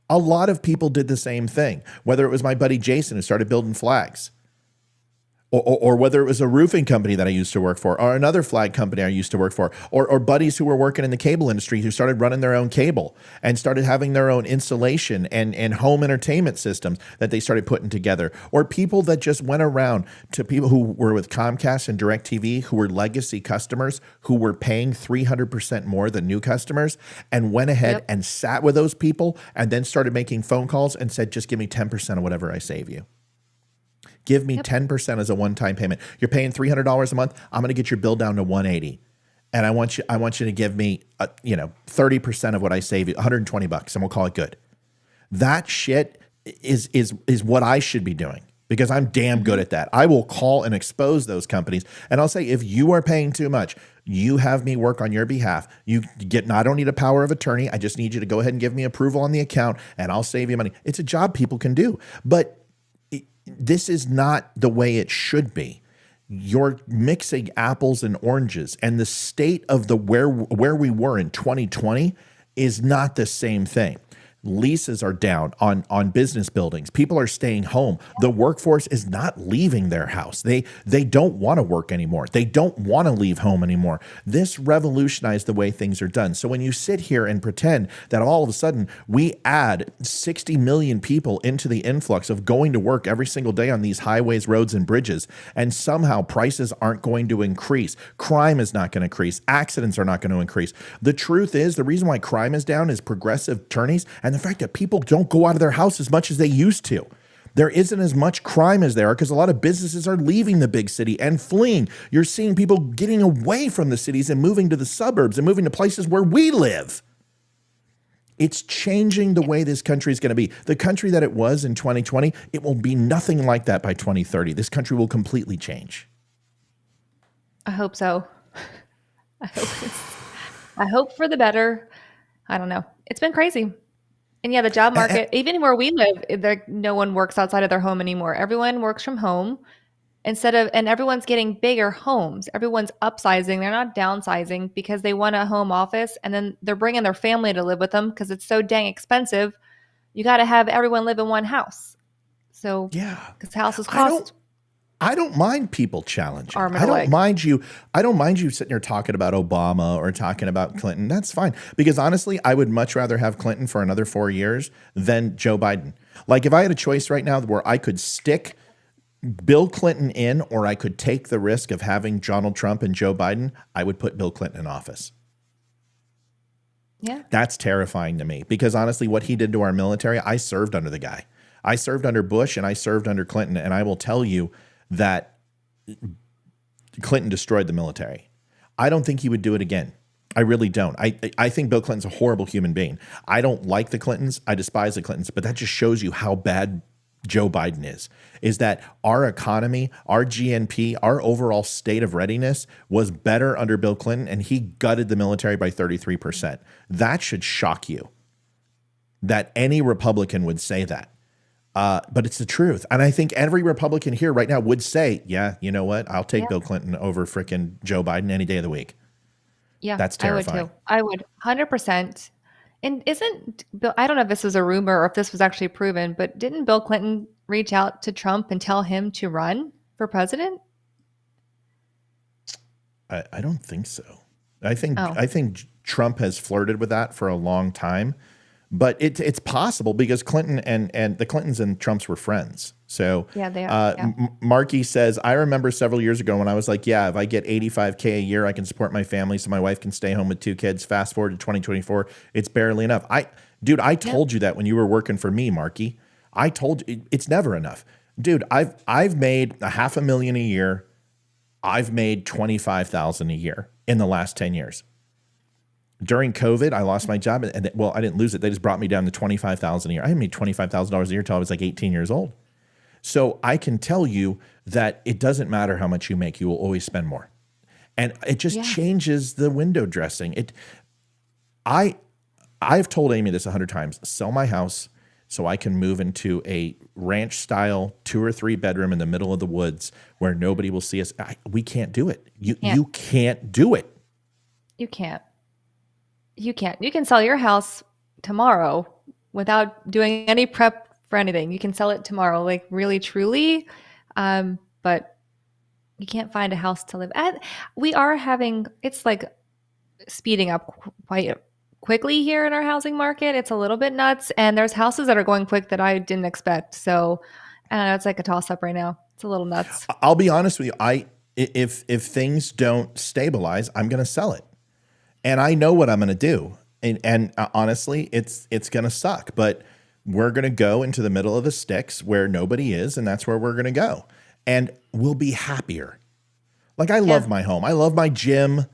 A lot of people did the same thing, whether it was my buddy Jason who started building flags, or whether it was a roofing company that I used to work for, or another flag company I used to work for, or buddies who were working in the cable industry who started running their own cable and started having their own installation and home entertainment systems that they started putting together, or people that just went around to people who were with Comcast and DirecTV who were legacy customers who were paying 300% more than new customers and went ahead and sat with those people and then started making phone calls and said, just give me 10% of whatever I save you. Give me 10% as a one-time payment. You're paying $300 a month. I'm going to get your bill down to $180, and I want you to give me 30% of what I save you, $120, and we'll call it good. That shit is what I should be doing because I'm damn good at that. I will call and expose those companies, and I'll say, if you are paying too much, you have me work on your behalf. I don't need a power of attorney. I just need you to go ahead and give me approval on the account, and I'll save you money. It's a job people can do, but this is not the way it should be. You're mixing apples and oranges, and the state of where we were in 2020 is not the same thing. Leases are down on business buildings. People are staying home. The workforce is not leaving their house. They don't want to work anymore. They don't want to leave home anymore. This revolutionized the way things are done. So when you sit here and pretend that all of a sudden we add 60 million people into the influx of going to work every single day on these highways, roads, and bridges, and somehow prices aren't going to increase, crime is not going to increase, accidents are not going to increase. The truth is, the reason why crime is down is progressive attorneys and the fact that people don't go out of their house as much as they used to. There isn't as much crime as there are because a lot of businesses are leaving the big city and fleeing. You're seeing people getting away from the cities and moving to the suburbs and moving to places where we live. It's changing the way this country is going to be. The country that it was in 2020, it will be nothing like that by 2030. This country will completely change. I hope so. I hope for the better. I don't know. It's been crazy. And yeah, the job market, even where we live, no one works outside of their home anymore. Everyone works from home and everyone's getting bigger homes. Everyone's upsizing. They're not downsizing because they want a home office, and then they're bringing their family to live with them because it's so dang expensive. You got to have everyone live in one house. So yeah, because houses cost. I don't mind people challenging. I don't mind you sitting here talking about Obama or talking about Clinton. That's fine. Because honestly, I would much rather have Clinton for another 4 years than Joe Biden. Like if I had a choice right now where I could stick Bill Clinton in or I could take the risk of having Donald Trump and Joe Biden, I would put Bill Clinton in office. Yeah. That's terrifying to me because honestly, what he did to our military, I served under the guy. I served under Bush and I served under Clinton. And I will tell you, that Clinton destroyed the military. I don't think he would do it again. I really don't. I think Bill Clinton's a horrible human being. I don't like the Clintons. I despise the Clintons, but that just shows you how bad Joe Biden is that our economy, our GNP, our overall state of readiness was better under Bill Clinton, and he gutted the military by 33%. That should shock you that any Republican would say that. But it's the truth. And I think every Republican here right now would say, yeah, you know what? I'll take Bill Clinton over frickin' Joe Biden any day of the week. Yeah, that's terrifying. I would 100%. And isn't Bill, I don't know if this was a rumor or if this was actually proven, but didn't Bill Clinton reach out to Trump and tell him to run for president? I don't think so. I think Trump has flirted with that for a long time. But it's possible because Clinton and the Clintons and Trumps were friends. So Yeah, they are. Yeah. Markey says, I remember several years ago when I was like, yeah, if I get $85K a year, I can support my family so my wife can stay home with 2 kids. Fast forward to 2024, it's barely enough. I told you that when you were working for me, Markey. I told you it's never enough. Dude, I've made $500,000 a year. I've made $25,000 a year in the last 10 years. During COVID, I lost my job, and well, I didn't lose it. They just brought me down to $25,000 a year. I made $25,000 a year until I was like 18 years old. So I can tell you that it doesn't matter how much you make; you will always spend more, and it just changes the window dressing. I've told Amy this 100 times: sell my house so I can move into a ranch style 2 or 3 bedroom in the middle of the woods where nobody will see us. We can't do it. You can't do it. You can't. You can't. You can sell your house tomorrow without doing any prep for anything. You can sell it tomorrow, like really, truly. But you can't find a house to live at. We are having, it's like speeding up quite quickly here in our housing market. It's a little bit nuts. And there's houses that are going quick that I didn't expect. So I don't know, it's like a toss up right now. It's a little nuts. I'll be honest with you. If things don't stabilize, I'm going to sell it. And I know what I'm going to do. And honestly, it's going to suck. But we're going to go into the middle of the sticks where nobody is, and that's where we're going to go. And we'll be happier. Like, I love my home. I love my gym.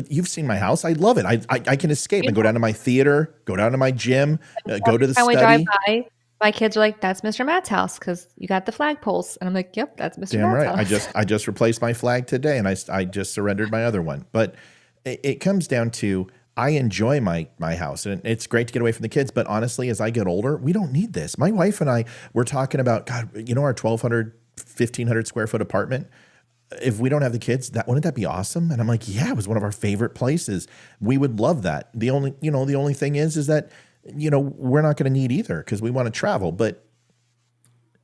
You've seen my house. I love it. I can escape and go down to my theater, go down to my gym, go to the study. When we drive by, my kids are like, that's Mr. Matt's house because you got the flagpoles. And I'm like, yep, that's Mr. Damn Matt's right. house. I just replaced my flag today, and I just surrendered my other one. But it comes down to, I enjoy my house, and it's great to get away from the kids. But honestly, as I get older, we don't need this. My wife and I were talking about, God, our 1,200, 1,500 square foot apartment. If we don't have the kids, wouldn't that be awesome? And I'm like, yeah, it was one of our favorite places. We would love that. The only thing is that, we're not going to need either because we want to travel. But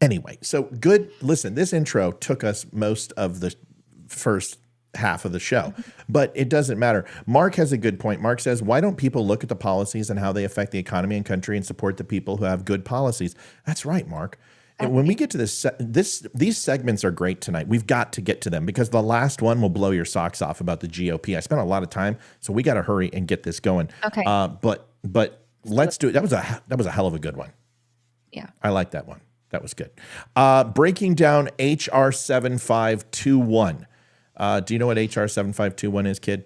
anyway, so good. Listen, this intro took us most of the first half of the show, but it doesn't matter. Mark has a good point. Mark says, why don't people look at the policies and how they affect the economy and country and support the people who have good policies? That's right, Mark. And when we get to these segments are great tonight. We've got to get to them because the last one will blow your socks off about the GOP. I spent a lot of time, so we got to hurry and get this going. Okay. But let's do it. That was a hell of a good one. Yeah. I like that one. That was good. Breaking down HR 7521. Do you know what HR 7521 is, kid?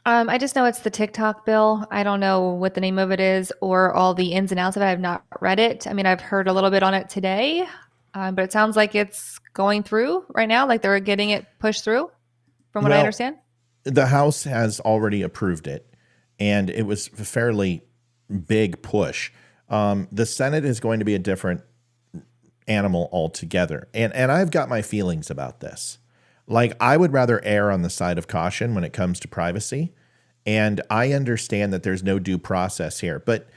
I just know it's the TikTok bill. I don't know what the name of it is or all the ins and outs of it. I've not read it. I mean, I've heard a little bit on it today, but it sounds like it's going through right now, like they're getting it pushed through, from what I understand. The House has already approved it, and it was a fairly big push. The Senate is going to be a different animal altogether, and I've got my feelings about this. Like, I would rather err on the side of caution when it comes to privacy. And I understand that there's no due process here, but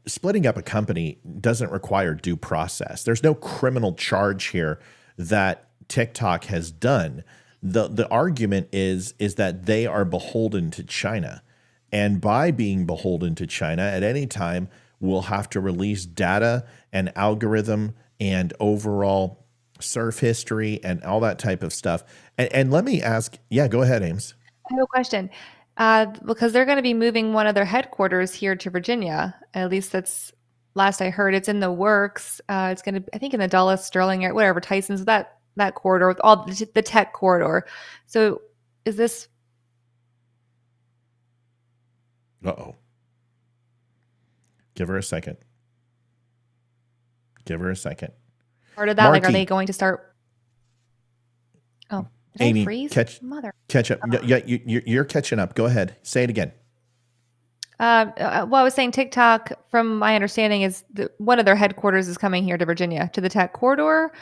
splitting up a company doesn't require due process. There's no criminal charge here that TikTok has done. The argument is that they are beholden to China. And by being beholden to China, at any time, we'll have to release data and algorithm and overall surf history and all that type of stuff. And let me ask, go ahead, Ames. I have a question. Because they're going to be moving one of their headquarters here to Virginia. At least that's last I heard. It's in the works. It's going to, I think, in the Dulles, Sterling area, whatever, Tyson's, that corridor with all the tech corridor. So is this? Uh-oh. Give her a second. Part of that, Marky. like, are they going to start? Oh, did Amy, I freeze? catch up. Yeah, you're catching up. Go ahead. Say it again. Well, I was saying TikTok, from my understanding, is one of their headquarters is coming here to Virginia, to the tech corridor.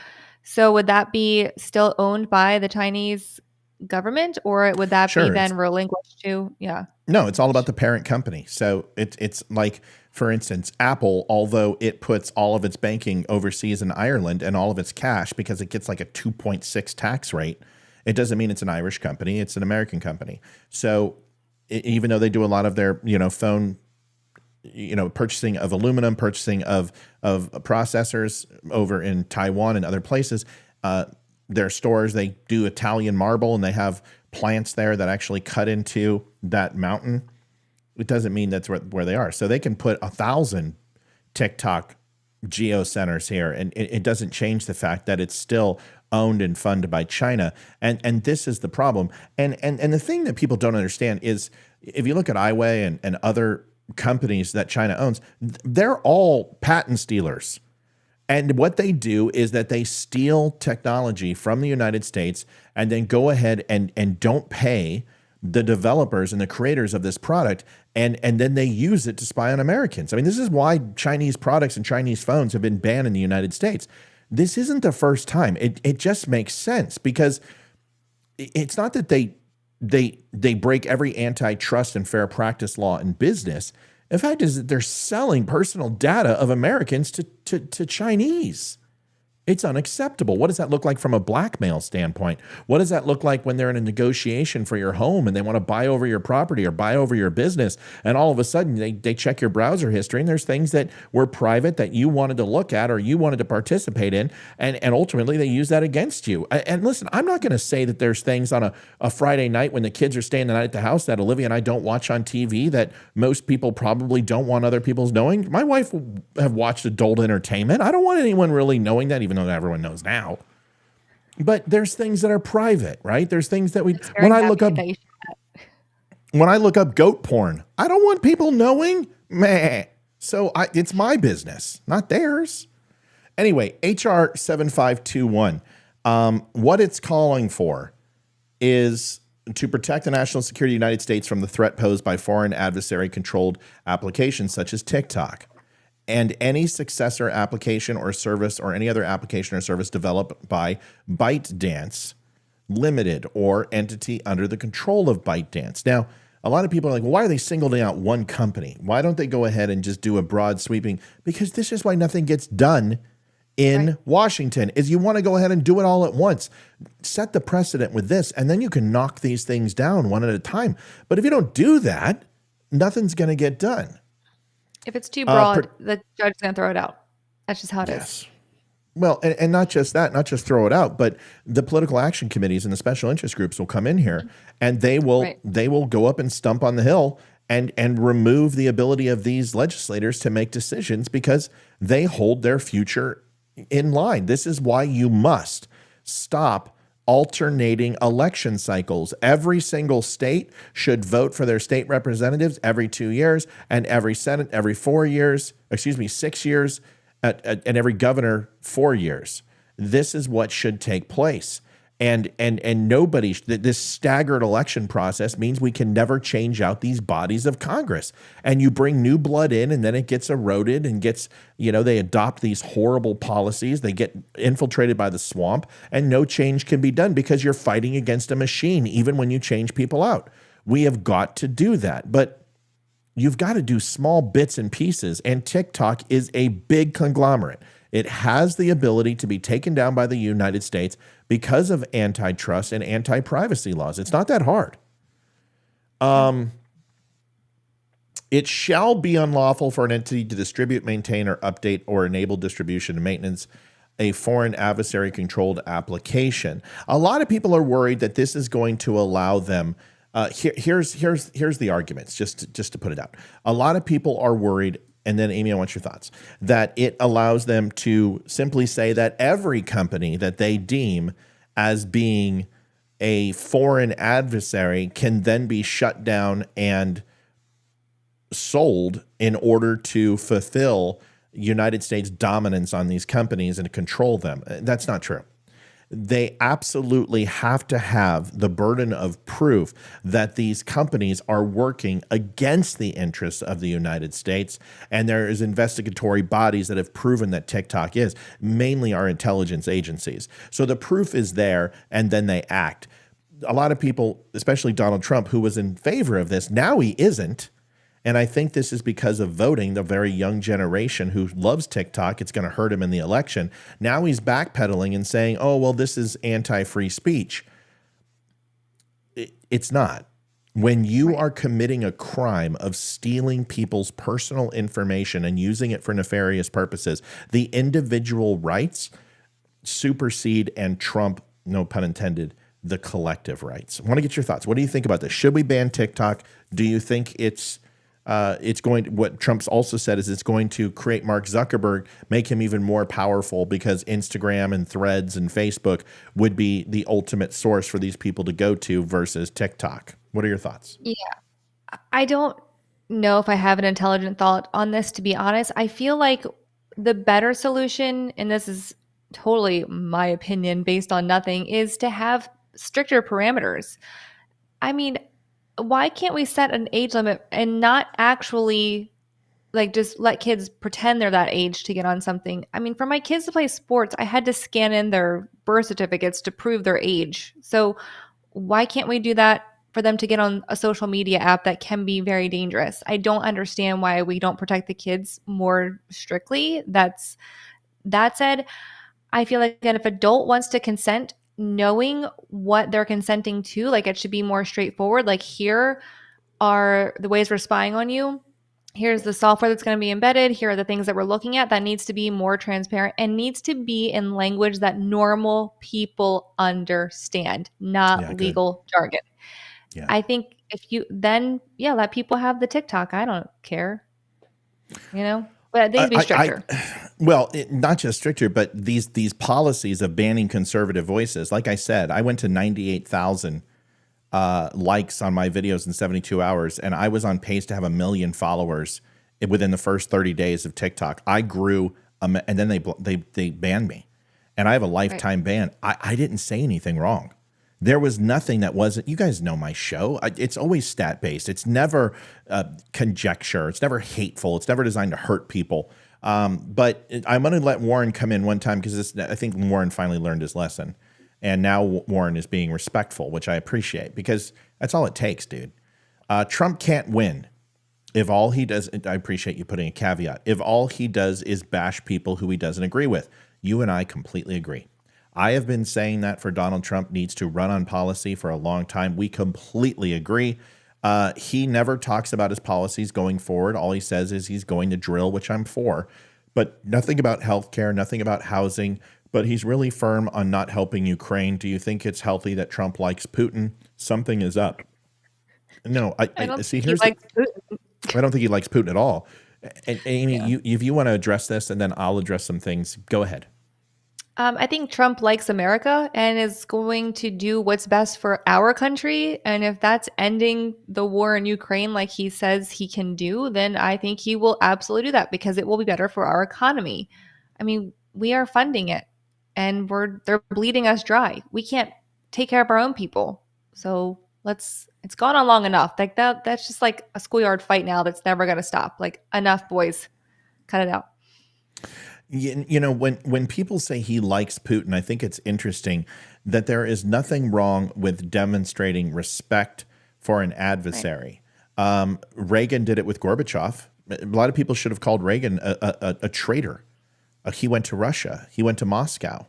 So would that be still owned by the Chinese government, or would that be then relinquished to? Yeah. No, it's all about the parent company. So it's like, for instance, Apple, although it puts all of its banking overseas in Ireland and all of its cash because it gets like a 2.6 tax rate, it doesn't mean it's an Irish company. It's an American company. So even though they do a lot of their, phone purchasing of aluminum, purchasing of processors over in Taiwan and other places. Their stores, they do Italian marble, and they have plants there that actually cut into that mountain. It doesn't mean that's where they are. So they can put 1,000 TikTok geo centers here, and it doesn't change the fact that it's still owned and funded by China. And this is the problem. And the thing that people don't understand is, if you look at Aiwei and other companies that China owns, they're all patent stealers. And what they do is that they steal technology from the United States and then go ahead and don't pay the developers and the creators of this product, and then they use it to spy on Americans. I mean, this is why Chinese products and Chinese phones have been banned in the United States. This isn't the first time. It just makes sense, because it's not that they break every antitrust and fair practice law in business. The fact is that they're selling personal data of Americans to Chinese. It's unacceptable. What does that look like from a blackmail standpoint? What does that look like when they're in a negotiation for your home and they want to buy over your property or buy over your business, and all of a sudden they check your browser history, and there's things that were private that you wanted to look at or you wanted to participate in, and ultimately they use that against you. And listen, I'm not going to say that there's things on a Friday night when the kids are staying the night at the house that Olivia and I don't watch on TV that most people probably don't want other people's knowing. My wife will have watched adult entertainment. I don't want anyone really knowing that, even though everyone knows now. But there's things that are private, right? There's things that when I look up goat porn, I don't want people knowing. Meh. So it's my business, not theirs. Anyway, HR 7521, what it's calling for is to protect the national security of the United States from the threat posed by foreign adversary-controlled applications such as TikTok, and any successor application or service or any other application or service developed by ByteDance Limited or entity under the control of ByteDance. Now, a lot of people are like, well, why are they singling out one company? Why don't they go ahead and just do a broad sweeping? Because this is why nothing gets done in Washington, is you want to go ahead and do it all at once. Set the precedent with this, and then you can knock these things down one at a time. But if you don't do that, nothing's going to get done. If it's too broad, the judge is going to throw it out. That's just how it is. Well, and not just that, not just throw it out, but the political action committees and the special interest groups will come in here, and they will go up and stump on the hill and remove the ability of these legislators to make decisions, because they hold their future in line. This is why you must stop alternating election cycles. Every single state should vote for their state representatives every 2 years, and every Senate every 4 years, 6 years, and every governor 4 years. This is what should take place. And nobody, this staggered election process means we can never change out these bodies of Congress. And you bring new blood in, and then it gets eroded and gets, they adopt these horrible policies. They get infiltrated by the swamp, and no change can be done because you're fighting against a machine, even when you change people out. We have got to do that. But you've got to do small bits and pieces. And TikTok is a big conglomerate. It has the ability to be taken down by the United States because of antitrust and anti-privacy laws. It's not that hard. It shall be unlawful for an entity to distribute, maintain, or update or enable distribution and maintenance a foreign adversary-controlled application. A lot of people are worried that this is going to allow them. Here's the arguments, just to put it out. A lot of people are worried. And then, Amy, I want your thoughts, that it allows them to simply say that every company that they deem as being a foreign adversary can then be shut down and sold in order to fulfill United States dominance on these companies and to control them. That's not true. They absolutely have to have the burden of proof that these companies are working against the interests of the United States. And there is investigatory bodies that have proven that TikTok is, mainly our intelligence agencies. So the proof is there, and then they act. A lot of people, especially Donald Trump, who was in favor of this, now he isn't. And I think this is because of voting, the very young generation who loves TikTok. It's going to hurt him in the election. Now he's backpedaling and saying, oh, well, this is anti-free speech. It's not. When you are committing a crime of stealing people's personal information and using it for nefarious purposes, the individual rights supersede and trump, no pun intended, the collective rights. I want to get your thoughts. What do you think about this? Should we ban TikTok? Do you think it's going to, what Trump's also said is it's going to create Mark Zuckerberg, make him even more powerful because Instagram and Threads and Facebook would be the ultimate source for these people to go to versus TikTok. What are your thoughts? Yeah. I don't know if I have an intelligent thought on this, to be honest. I feel like the better solution, and this is totally my opinion based on nothing, is to have stricter parameters. I mean, why can't we set an age limit and not actually like just let kids pretend they're that age to get on something? I mean, for my kids to play sports, I had to scan in their birth certificates to prove their age. So why can't we do that for them to get on a social media app that can be very dangerous? I don't understand why we don't protect the kids more strictly. That said, I feel like that if adult wants to consent, knowing what they're consenting to, like it should be more straightforward. Like, here are the ways we're spying on you. Here's the software that's going to be embedded. Here are the things that we're looking at. That needs to be more transparent and needs to be in language that normal people understand, not legal jargon. Yeah. I think if you then, let people have the TikTok. I don't care, but they need to be stricter. Not just stricter, but these policies of banning conservative voices. Like I said, I went to 98,000 likes on my videos in 72 hours, and I was on pace to have 1 million followers within the first 30 days of TikTok. I grew, and then they banned me, and I have a lifetime ban. I didn't say anything wrong. There was nothing that wasn't. You guys know my show. It's always stat based. It's never conjecture. It's never hateful. It's never designed to hurt people. But I'm going to let Warren come in one time because I think Warren finally learned his lesson. And now Warren is being respectful, which I appreciate because that's all it takes, dude. Trump can't win if all he does, I appreciate you putting a caveat, if all he does is bash people who he doesn't agree with. You and I completely agree. I have been saying that for Donald Trump needs to run on policy for a long time. We completely agree. He never talks about his policies going forward. All he says is he's going to drill, which I'm for, but nothing about healthcare, nothing about housing. But he's really firm on not helping Ukraine. Do you think it's healthy that Trump likes Putin? Something is up. No, I see. I don't think he likes Putin at all. And Amy, if you want to address this, and then I'll address some things. Go ahead. I think Trump likes America and is going to do what's best for our country. And if that's ending the war in Ukraine like he says he can do, then I think he will absolutely do that because it will be better for our economy. I mean, we are funding it and they're bleeding us dry. We can't take care of our own people. So it's gone on long enough. Like that's just like a schoolyard fight now that's never going to stop. Like, enough, boys. Cut it out. When people say he likes Putin, I think it's interesting that there is nothing wrong with demonstrating respect for an adversary. Right. Reagan did it with Gorbachev. A lot of people should have called Reagan a traitor. He went to Russia. He went to Moscow.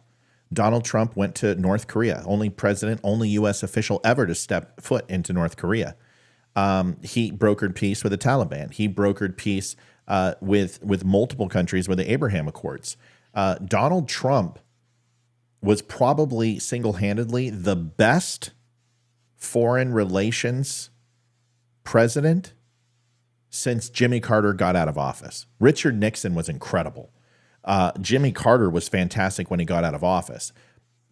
Donald Trump went to North Korea. Only U.S. official ever to step foot into North Korea. He brokered peace with the Taliban. He brokered peace with multiple countries with the Abraham Accords. Donald Trump was probably single-handedly the best foreign relations president since Jimmy Carter got out of office. Richard Nixon was incredible. Jimmy Carter was fantastic when he got out of office.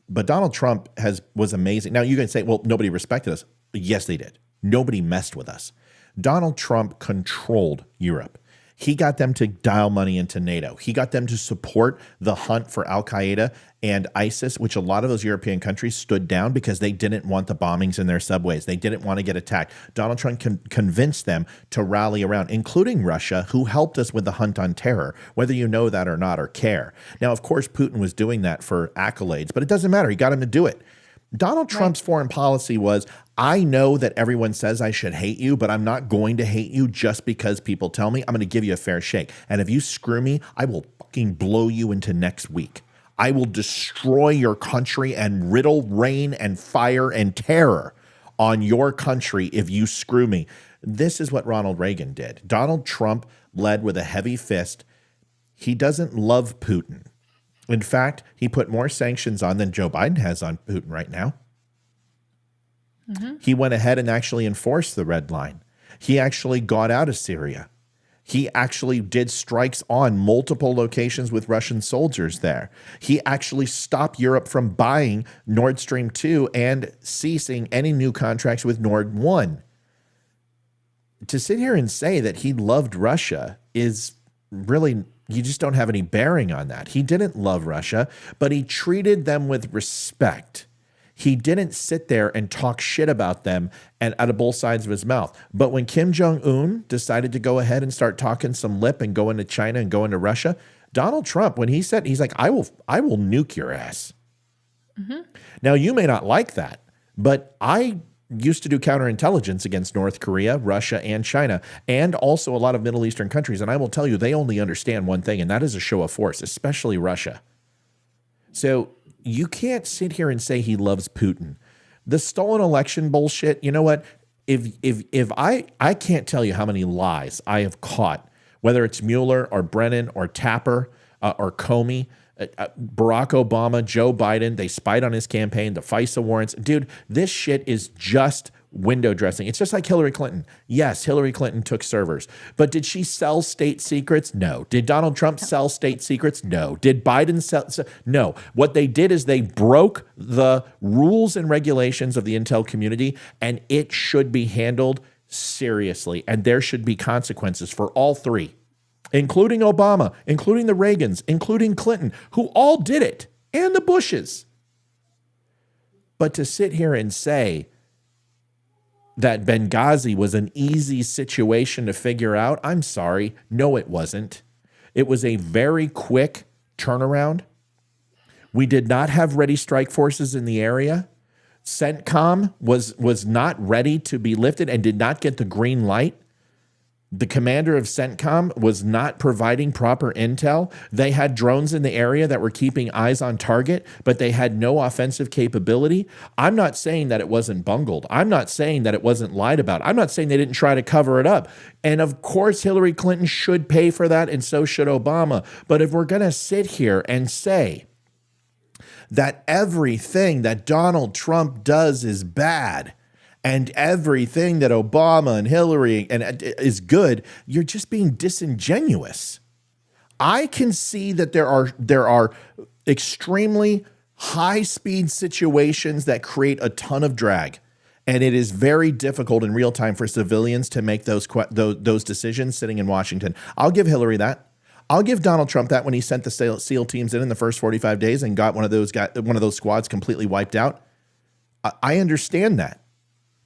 But Donald Trump was amazing. Now, you can say, well, nobody respected us. Yes, they did. Nobody messed with us. Donald Trump controlled Europe. He got them to dial money into NATO. He got them to support the hunt for Al-Qaeda and ISIS, which a lot of those European countries stood down because they didn't want the bombings in their subways. They didn't want to get attacked. Donald Trump convinced them to rally around, including Russia, who helped us with the hunt on terror, whether you know that or not or care. Now, of course, Putin was doing that for accolades, but it doesn't matter. He got him to do it. Donald Trump's foreign policy was, I know that everyone says I should hate you, but I'm not going to hate you just because people tell me. I'm going to give you a fair shake. And if you screw me, I will fucking blow you into next week. I will destroy your country and riddle rain and fire and terror on your country if you screw me. This is what Ronald Reagan did. Donald Trump led with a heavy fist. He doesn't love Putin. In fact, he put more sanctions on than Joe Biden has on Putin right now. He went ahead and actually enforced the red line. He actually got out of Syria. He actually did strikes on multiple locations with Russian soldiers there. He actually stopped Europe from buying Nord Stream 2 and ceasing any new contracts with Nord 1. To sit here and say that he loved Russia is really, you just don't have any bearing on that. He didn't love Russia, but he treated them with respect. He didn't sit there and talk shit about them and out of both sides of his mouth. But when Kim Jong-un decided to go ahead and start talking some lip and go into China and go into Russia, Donald Trump, when he said, he's like, I will nuke your ass. Now, you may not like that, but I used to do counterintelligence against North Korea, Russia, and China, and also a lot of Middle Eastern countries. And I will tell you, they only understand one thing, and that is a show of force, especially Russia. So you can't sit here and say he loves Putin. The stolen election bullshit, you know what? If I can't tell you how many lies I have caught, whether it's Mueller or Brennan or Tapper or Comey, Barack Obama, Joe Biden, they spied on his campaign, the FISA warrants. Dude, this shit is just window dressing. It's just like Hillary Clinton. Yes, Hillary Clinton took servers, but did she sell state secrets? No. Did Donald Trump sell state secrets? No. Did Biden sell? No. What they did is they broke the rules and regulations of the intel community, and it should be handled seriously, and there should be consequences for all three, including Obama, including the Reagans, including Clinton, who all did it, and the Bushes. But to sit here and say that Benghazi was an easy situation to figure out, I'm sorry. No, it wasn't. It was a very quick turnaround. We did not have ready strike forces in the area. CENTCOM was not ready to be lifted and did not get the green light. The commander of CENTCOM was not providing proper intel. They had drones in the area that were keeping eyes on target, but they had no offensive capability. I'm not saying that it wasn't bungled. I'm not saying that it wasn't lied about. I'm not saying they didn't try to cover it up. And of course, Hillary Clinton should pay for that, and so should Obama. But if we're going to sit here and say that everything that Donald Trump does is bad, and everything that Obama and Hillary and is good, you're just being disingenuous. I can see that there are extremely high-speed situations that create a ton of drag, and it is very difficult in real time for civilians to make those decisions sitting in Washington. I'll give Hillary that. I'll give Donald Trump that when he sent the SEAL teams in the first 45 days and got one of those squads completely wiped out. I understand that.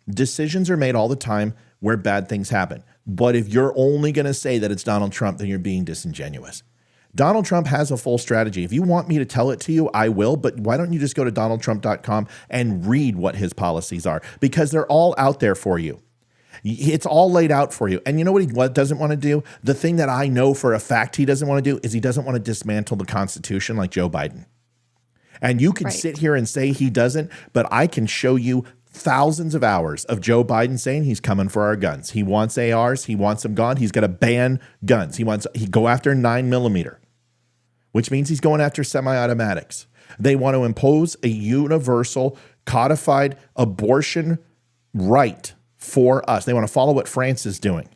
Decisions are made all the time where bad things happen. But if you're only going to say that it's Donald Trump, then you're being disingenuous. Donald Trump has a full strategy. If you want me to tell it to you, I will. But why don't you just go to donaldtrump.com and read what his policies are? Because they're all out there for you. It's all laid out for you. And you know what he doesn't want to do? The thing that I know for a fact he doesn't want to do is he doesn't want to dismantle the Constitution like Joe Biden. And you can sit here and say he doesn't, but I can show you thousands of hours of Joe Biden saying he's coming for our guns. He wants ARs. He wants them gone. He's going to ban guns. He go after 9mm, which means he's going after semi-automatics. They want to impose a universal codified abortion right for us. They want to follow what France is doing.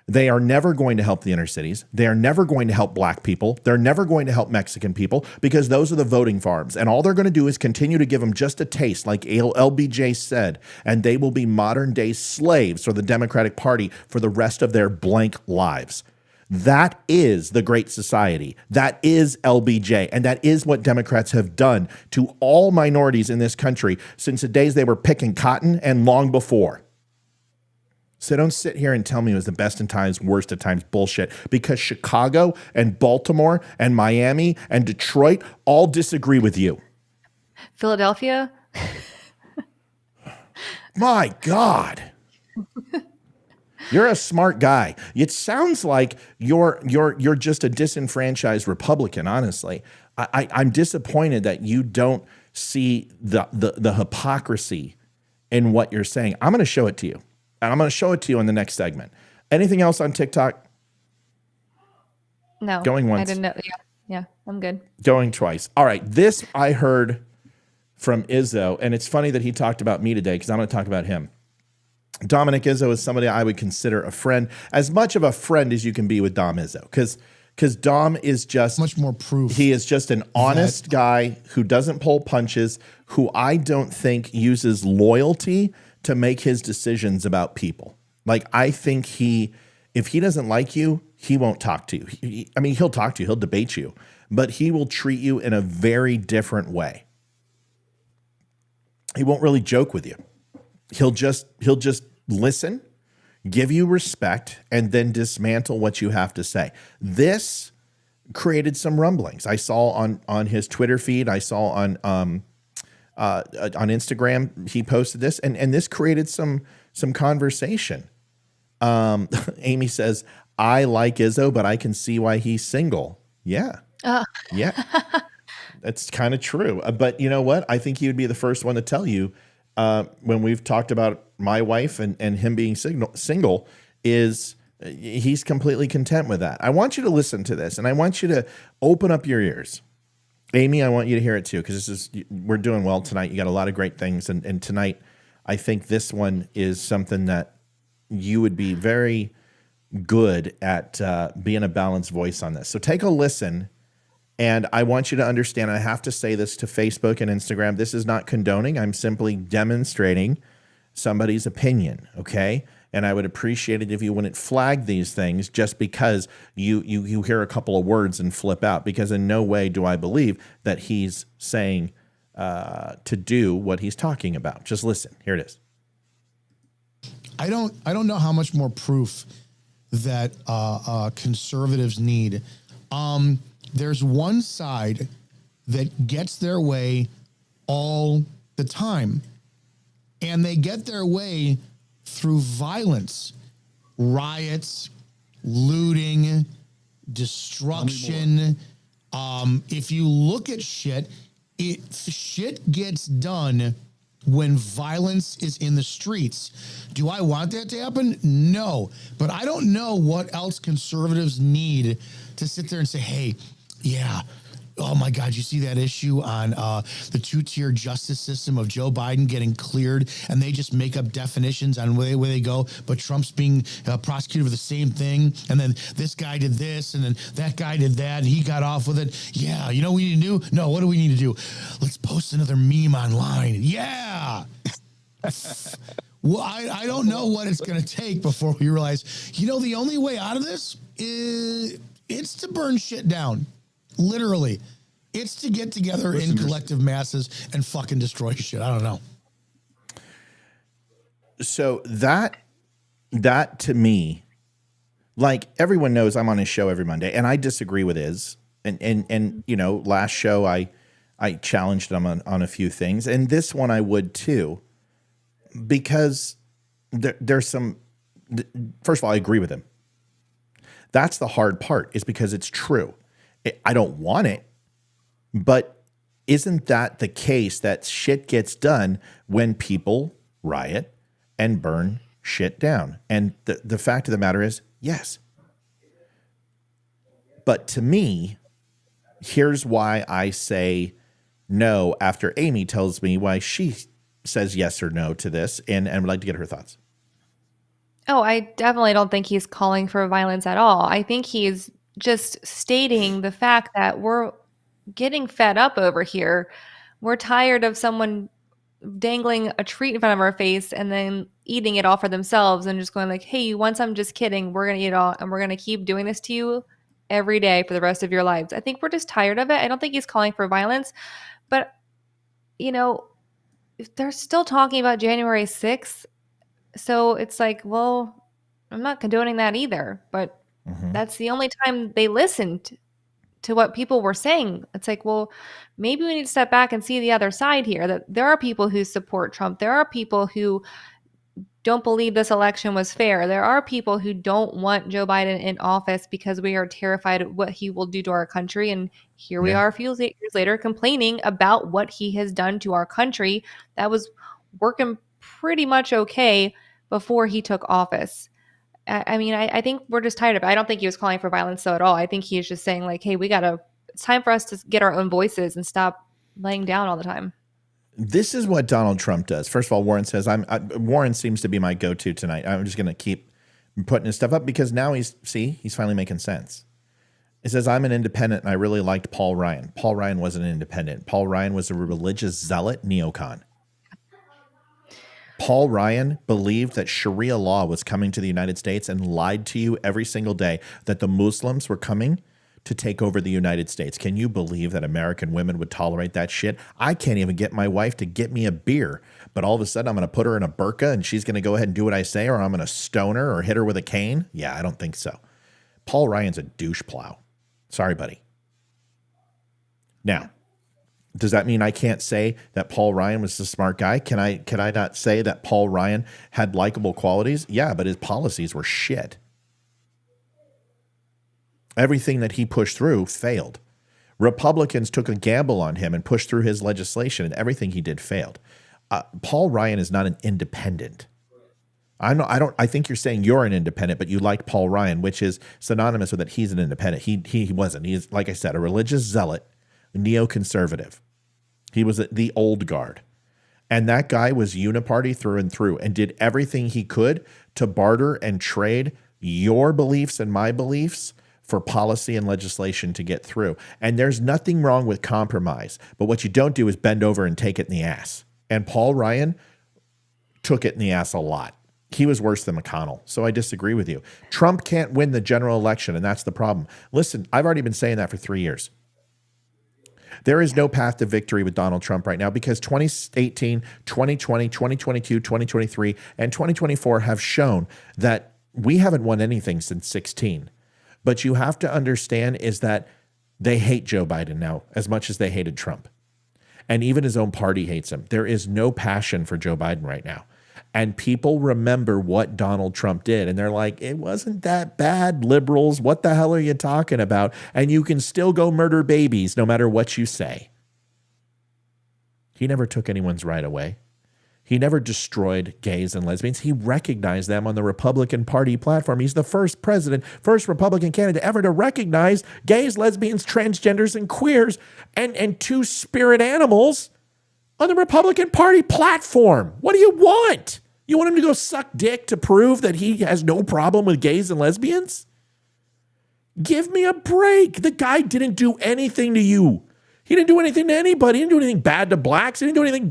They are never going to help the inner cities. They are never going to help black people. They're never going to help Mexican people because those are the voting farms. And all they're going to do is continue to give them just a taste, like LBJ said, and they will be modern day slaves for the Democratic Party for the rest of their blank lives. That is the Great Society. That is LBJ. And that is what Democrats have done to all minorities in this country since the days they were picking cotton and long before. So don't sit here and tell me it was the best of times, worst of times bullshit, because Chicago and Baltimore and Miami and Detroit all disagree with you. Philadelphia? My God. You're a smart guy. It sounds like you're just a disenfranchised Republican, honestly. I'm disappointed that you don't see the hypocrisy in what you're saying. I'm going to show it to you. And I'm going to show it to you in the next segment. Anything else on TikTok? No. Going once. I didn't know. Yeah, I'm good. Going twice. All right. This I heard from Izzo, and it's funny that he talked about me today because I'm going to talk about him. Dominick Izzo is somebody I would consider a friend, as much of a friend as you can be with Dom Izzo, because Dom is just much more proof. He is just an honest guy who doesn't pull punches, who I don't think uses loyalty to make his decisions about people. Like, I think if he doesn't like you, he won't talk to you. He'll talk to you, he'll debate you, but he will treat you in a very different way. He won't really joke with you. He'll just listen, give you respect, and then dismantle what you have to say. This created some rumblings. I saw on his Twitter feed. I saw on Instagram. He posted this, and this created some conversation. Amy says, "I like Izzo, but I can see why he's single." Yeah, yeah, that's kind of true. But you know what? I think he would be the first one to tell you. When we've talked about my wife and him being single, is he's completely content with that. I want you to listen to this, and I want you to open up your ears. Amy, I want you to hear it too, because we're doing well tonight. You got a lot of great things, and tonight I think this one is something that you would be very good at being a balanced voice on this. So take a listen. And I want you to understand, I have to say this to Facebook and Instagram. This is not condoning. I'm simply demonstrating somebody's opinion, okay? And I would appreciate it if you wouldn't flag these things just because you hear a couple of words and flip out, because in no way do I believe that he's saying to do what he's talking about. Just listen. Here it is. I don't know how much more proof that conservatives need. There's one side that gets their way all the time, and they get their way through violence, riots, looting, destruction. If you look at shit gets done when violence is in the streets. Do I want that to happen? No, but I don't know what else conservatives need to sit there and say, hey, yeah, oh my God, you see that issue on the two-tier justice system of Joe Biden getting cleared, and they just make up definitions on where they go, but Trump's being prosecuted for the same thing, and then this guy did this, and then that guy did that, and he got off with it. Yeah, you know what we need to do? No, what do we need to do? Let's post another meme online. Yeah! Well, I don't know what it's going to take before we realize, the only way out of this is it's to burn shit down. Literally. It's to get together in collective masses and fucking destroy shit. I don't know. So that to me, like, everyone knows I'm on his show every Monday, and I disagree with Iz. And last show I challenged him on a few things, and this one I would too, because there's some. First of all, I agree with him. That's the hard part, is because it's true. I don't want it, but isn't that the case that shit gets done when people riot and burn shit down? And the fact of the matter is, yes. But to me, here's why I say no after Amy tells me why she says yes or no to this, and would like to get her thoughts. Oh, I definitely don't think he's calling for violence at all. I think he's just stating the fact that we're getting fed up over here. We're tired of someone dangling a treat in front of our face and then eating it all for themselves and just going like, hey, you want some? Just kidding. We're going to eat it all, and we're going to keep doing this to you every day for the rest of your lives. I think we're just tired of it. I don't think he's calling for violence, but if they're still talking about January 6th. So it's like, well, I'm not condoning that either, but that's the only time they listened to what people were saying. It's like, well, maybe we need to step back and see the other side here, that there are people who support Trump. There are people who don't believe this election was fair. There are people who don't want Joe Biden in office because we are terrified of what he will do to our country. And here we are a few years later complaining about what he has done to our country that was working pretty much okay before he took office. I think we're just tired of it. I don't think he was calling for violence though at all. I think he is just saying like, hey, it's time for us to get our own voices and stop laying down all the time. This is what Donald Trump does. First of all, Warren says, Warren seems to be my go-to tonight. I'm just going to keep putting his stuff up because now he's finally making sense. It says, I'm an independent and I really liked Paul Ryan. Paul Ryan wasn't an independent. Paul Ryan was a religious zealot neocon. Paul Ryan believed that Sharia law was coming to the United States and lied to you every single day that the Muslims were coming to take over the United States. Can you believe that American women would tolerate that shit? I can't even get my wife to get me a beer, but all of a sudden I'm going to put her in a burqa and she's going to go ahead and do what I say, or I'm going to stone her or hit her with a cane? Yeah, I don't think so. Paul Ryan's a douche plow. Sorry, buddy. Now, does that mean I can't say that Paul Ryan was a smart guy? Can I not say that Paul Ryan had likable qualities? Yeah, but his policies were shit. Everything that he pushed through failed. Republicans took a gamble on him and pushed through his legislation, and everything he did failed. Paul Ryan is not an independent. I think you're saying you're an independent, but you like Paul Ryan, which is synonymous with that he's an independent. He wasn't. He's, like I said, a religious zealot, neoconservative. He was the old guard. And that guy was uniparty through and through and did everything he could to barter and trade your beliefs and my beliefs for policy and legislation to get through. And there's nothing wrong with compromise, but what you don't do is bend over and take it in the ass. And Paul Ryan took it in the ass a lot. He was worse than McConnell. So I disagree with you. Trump can't win the general election, and that's the problem. Listen, I've already been saying that for 3 years. There is no path to victory with Donald Trump right now because 2018, 2020, 2022, 2023, and 2024 have shown that we haven't won anything since 16. But you have to understand is that they hate Joe Biden now as much as they hated Trump. And even his own party hates him. There is no passion for Joe Biden right now. And people remember what Donald Trump did. And they're like, it wasn't that bad, liberals. What the hell are you talking about? And you can still go murder babies no matter what you say. He never took anyone's right away. He never destroyed gays and lesbians. He recognized them on the Republican Party platform. He's the first president, first Republican candidate ever to recognize gays, lesbians, transgenders, and queers and two spirit animals on the Republican Party platform. What do you want? You want him to go suck dick to prove that he has no problem with gays and lesbians? Give me a break. The guy didn't do anything to you. He didn't do anything to anybody. He didn't do anything bad to blacks. He didn't do anything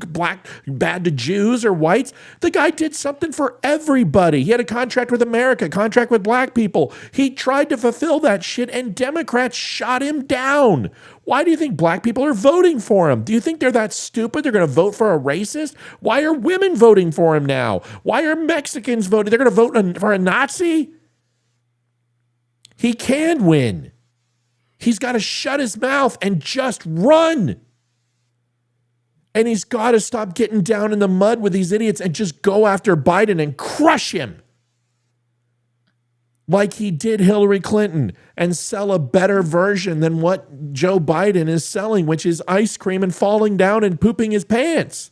bad to Jews or whites. The guy did something for everybody. He had a contract with America, a contract with black people. He tried to fulfill that shit, and Democrats shot him down. Why do you think black people are voting for him? Do you think they're that stupid? They're going to vote for a racist? Why are women voting for him now? Why are Mexicans voting? They're going to vote for a Nazi? He can win. He's got to shut his mouth and just run. And he's got to stop getting down in the mud with these idiots and just go after Biden and crush him. Like he did Hillary Clinton and sell a better version than what Joe Biden is selling, which is ice cream and falling down and pooping his pants.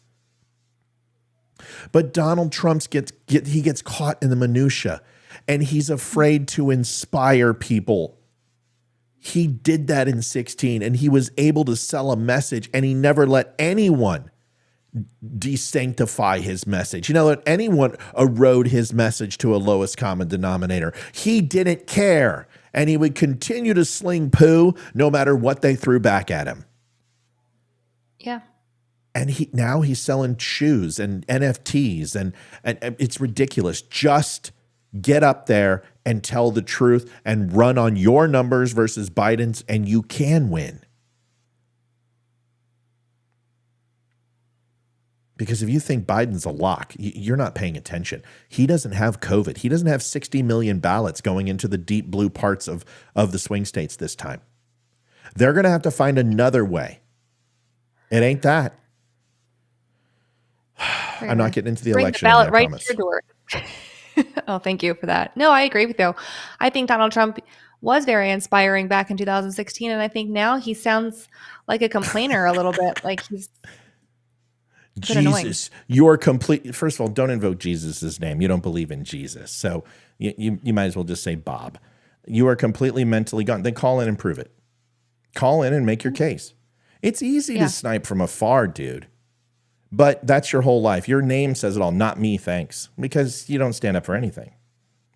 But Donald Trump gets caught in the minutia, and he's afraid to inspire people. He did that in 16, and he was able to sell a message, and he never let anyone desanctify his message. You know, let anyone erode his message to a lowest common denominator. He didn't care, and he would continue to sling poo no matter what they threw back at him. Yeah. And now he's selling shoes and NFTs, and it's ridiculous. Just get up there and tell the truth and run on your numbers versus Biden's, and you can win. Because if you think Biden's a lock, you're not paying attention. He doesn't have COVID. He doesn't have 60 million ballots going into the deep blue parts of the swing states this time. They're going to have to find another way. It ain't that. I'm not getting into the election. The ballot right to your door. Oh, thank you for that. No, I agree with you. I think Donald Trump was very inspiring back in 2016, and I think now he sounds like a complainer a little bit. Like he's It's been annoying. Jesus, you're complete. First of all, don't invoke Jesus' name. You don't believe in Jesus. So you might as well just say Bob. You are completely mentally gone. Then call in and prove it. Call in and make your case. It's easy to snipe from afar, dude. But that's your whole life. Your name says it all. Not me, thanks. Because you don't stand up for anything.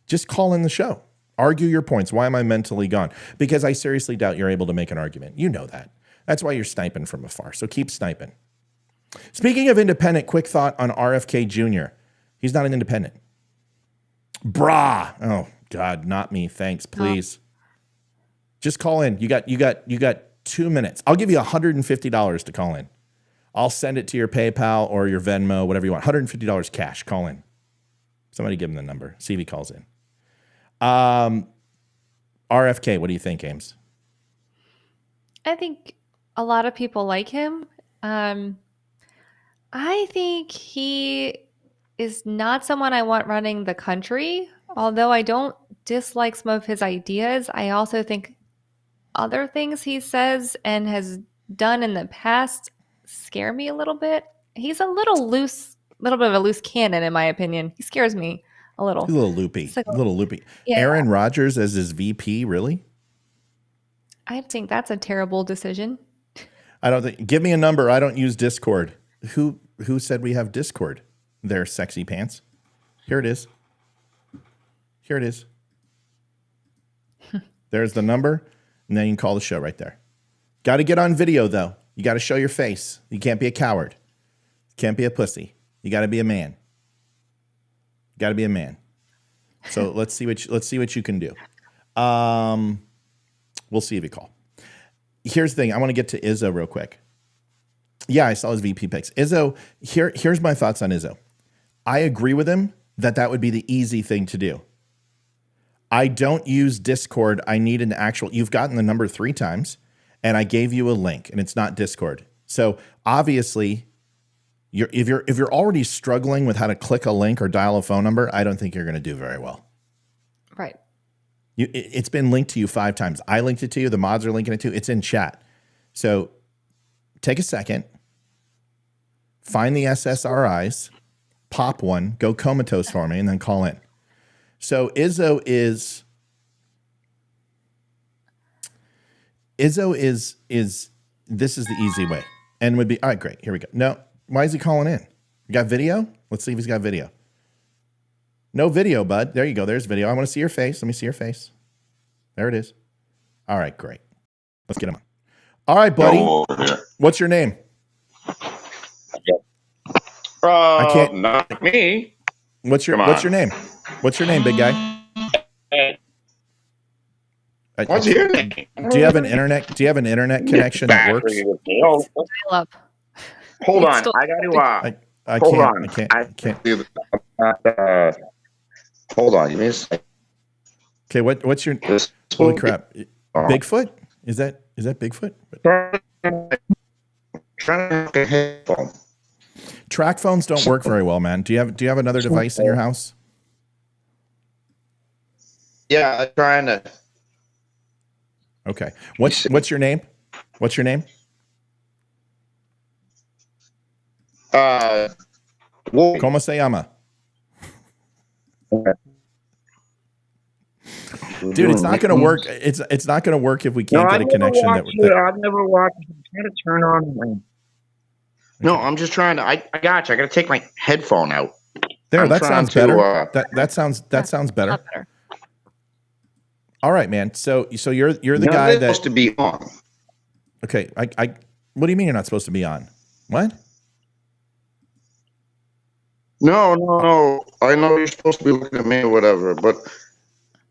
Just call in the show. Argue your points. Why am I mentally gone? Because I seriously doubt you're able to make an argument. You know that. That's why you're sniping from afar. So keep sniping. Speaking of independent, quick thought on RFK Jr. He's not an independent. Brah. Oh God, not me. Thanks, please. Just call in. You got 2 minutes. I'll give you $150 to call in. I'll send it to your PayPal or your Venmo, whatever you want. $150 cash. Call in. Somebody give him the number. See if he calls in. RFK, what do you think, Ames? I think a lot of people like him. I think he is not someone I want running the country. Although I don't dislike some of his ideas, I also think other things he says and has done in the past scare me a little bit. He's a little bit of a loose cannon, in my opinion. He scares me a little. He's a little loopy. Like, a little loopy. Yeah. Aaron Rodgers as his VP, really? I think that's a terrible decision. I don't think. Give me a number. I don't use Discord. Who said we have Discord? Their sexy pants. Here it is. Here it is. There's the number, and then you can call the show right there. Got to get on video though. You got to show your face. You can't be a coward. You can't be a pussy. You got to be a man. You got to be a man. So let's see what you can do. We'll see if you call. Here's the thing. I want to get to Izzo real quick. Yeah, I saw his VP picks. Izzo, here's my thoughts on Izzo. I agree with him that would be the easy thing to do. I don't use Discord. I need an actual, you've gotten the number 3 times, and I gave you a link, and it's not Discord. So obviously, if you're already struggling with how to click a link or dial a phone number, I don't think you're going to do very well. Right. It's been linked to you 5 times. I linked it to you. The mods are linking it to you. It's in chat. So take a second, find the SSRIs, pop one, go comatose for me, and then call in. So Izzo is this is the easy way, and would be all right. Great, here we go. No, why is he calling in? You got video? Let's see if he's got video. No video, bud. There you go. There's video. I want to see your face. Let me see your face. There it is. All right, great. Let's get him on. All right, buddy. What's your name? I can't. Not me. What's your name? What's your name, big guy? What's your name? Do you have an internet connection that works? Hold on. I got to. I can't. Hold on. Give me a second. Okay, what's your holy crap? Bigfoot? Is that Bigfoot? Trying to get a headphone. Track phones don't work very well, man. Do you have another device in your house? Yeah, I'm trying to. Okay. What's your name? What's your name? ¿Cómo se llama? Dude, it's not going to work. It's not going to work if we can't get a connection. I've never watched it. I'm trying to turn on. No, I'm just trying to. I got you. I got to take my headphone out. There, that sounds better. That sounds better. All right, man. So you're the guy that's supposed to be on. Okay, I. What do you mean you're not supposed to be on? What? No. I know you're supposed to be looking at me or whatever, but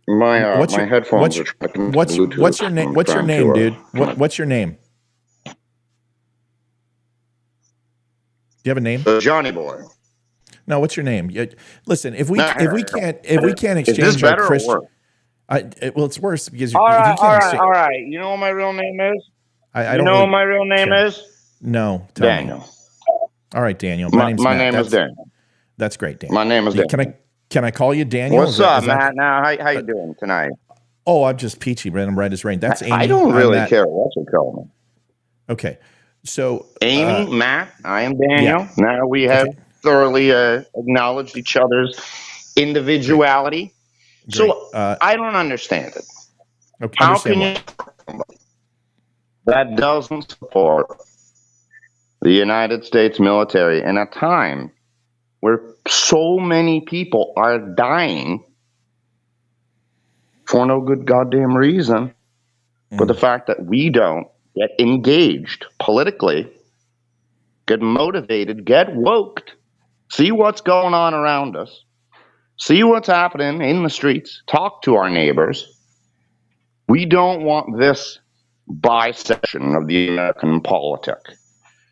my headphones are tracking Bluetooth. What's your name? What's your name, dude? What's your name? Do you have a name? Johnny Boy. No, what's your name? Listen, if we can't exchange our Christian, well, it's worse because all right. You know what my real name is? I don't know what my real name is? No, Daniel. All right, Daniel. My name is Daniel. That's great, Daniel. My name is Daniel. Can I call you Daniel? What's up, Matt? Now, how you doing tonight? Oh, I'm just peachy, man. I'm right as rain. That's Amy. I don't really care what you call me. Okay. So, Amy, Matt, I am Daniel. yeah. Now we have Okay. thoroughly acknowledged each other's individuality. Great. So I don't understand it. Okay, How understand can what? you that doesn't support the United States military in a time where so many people are dying for no good goddamn reason, but the fact that we don't get engaged politically, get motivated, get woked, see what's going on around us, see what's happening in the streets, talk to our neighbors. We don't want this bisection of the American politic.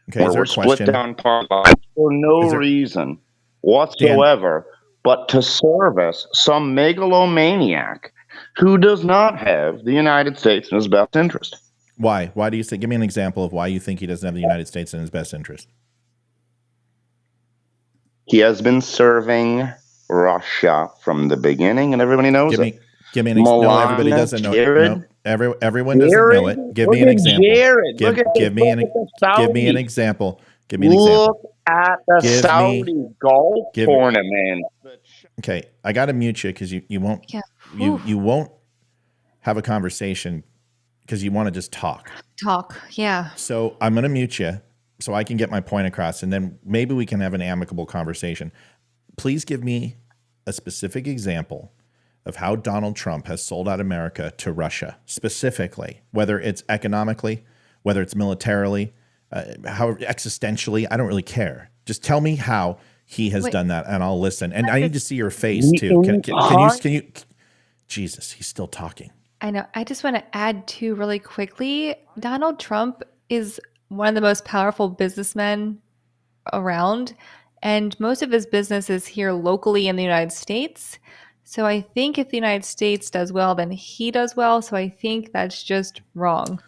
Okay, Where is there we're a split question? down party lines for no reason whatsoever, but to service some megalomaniac who does not have the United States in his best interest. Why? Why do you think? Give me an example of why you think he doesn't have the United States in his best interest. He has been serving Russia from the beginning, and everybody knows it. Give me an example. No, everybody doesn't know it. No, everyone doesn't know it. Give me an example. Give me an example. Give me an example. Look at the Saudi golf tournament. Okay, I got to mute you because you won't you won't have a conversation because you want to just talk. Yeah. So I'm going to mute you so I can get my point across, and then maybe we can have an amicable conversation. Please give me a specific example of how Donald Trump has sold out America to Russia, specifically, whether it's economically, whether it's militarily, how existentially. I don't really care. Just tell me how he has done that, and I'll listen. And I need to see your face too. Can you? Jesus, he's still talking. I know. I just want to add too really quickly. Donald Trump is one of the most powerful businessmen around, and most of his business is here locally in the United States. So I think if the United States does well, then he does well. So I think that's just wrong.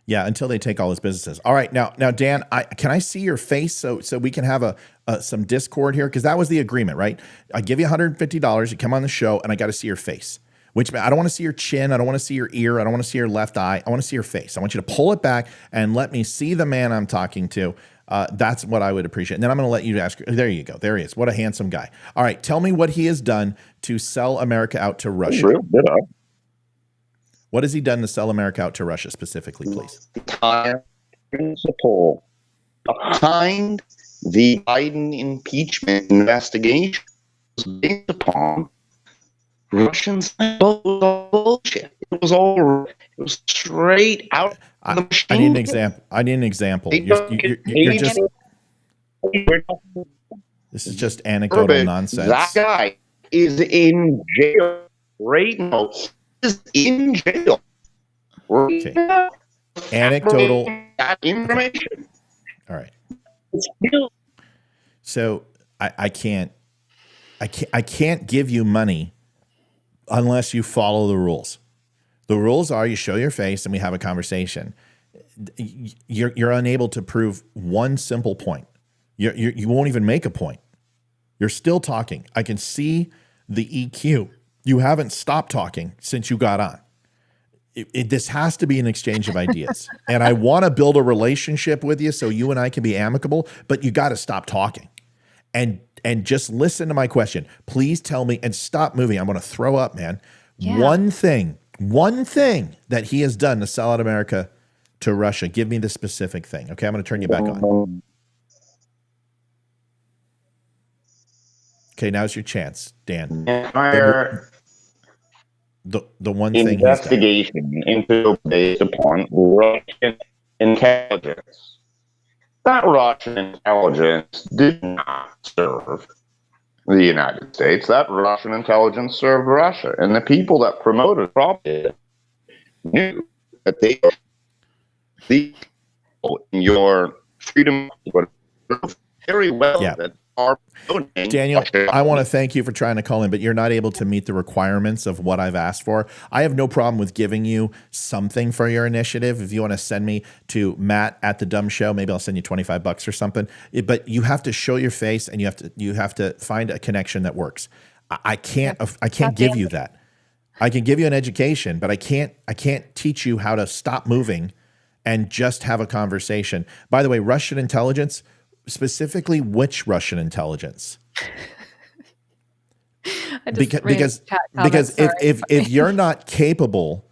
Yeah, until they take all his businesses. All right, now, Dan, can I see your face so we can have some discord here? Because that was the agreement, right? I give you $150, you come on the show, and I got to see your face. Which I don't want to see your chin, I don't want to see your ear, I don't want to see your left eye. I want to see your face. I want you to pull it back and let me see the man I'm talking to. That's what I would appreciate. And then I'm going to let you ask. There you go. There he is. What a handsome guy. All right, tell me what he has done to sell America out to Russia. What has he done to sell America out to Russia specifically, please? The entire principle behind the Biden impeachment investigation was based upon Russians. Bullshit. It was straight out of the machine. I need an example. You're just. This is just anecdotal nonsense. That guy is in jail right now. Is in jail. Okay. Anecdotal information. All right. So I can't give you money unless you follow the rules. The rules are you show your face and we have a conversation. You're unable to prove one simple point. You won't even make a point. You're still talking. I can see the EQ. You haven't stopped talking since you got on. This has to be an exchange of ideas. And I want to build a relationship with you so you and I can be amicable, but you got to stop talking and just listen to my question. Please tell me and stop moving. I'm going to throw up, man. Yeah. One thing that he has done to sell out America to Russia. Give me the specific thing. Okay, I'm going to turn you back on. Okay, now's your chance, Dan. The one thing investigation into based upon Russian intelligence. That Russian intelligence did not serve the United States. That Russian intelligence served Russia, and the people that promoted probably knew that they the your freedom very well that are Daniel, I want to thank you for trying to call in, but you're not able to meet the requirements of what I've asked for. I have no problem with giving you something for your initiative. If you want to send me to Matt at the Dumb Show, maybe I'll send you $25 or something. But you have to show your face and you have to find a connection that works. I can't give you that. I can give you an education, but I can't teach you how to stop moving and just have a conversation. By the way, Russian intelligence, specifically which Russian intelligence? Because if you're not capable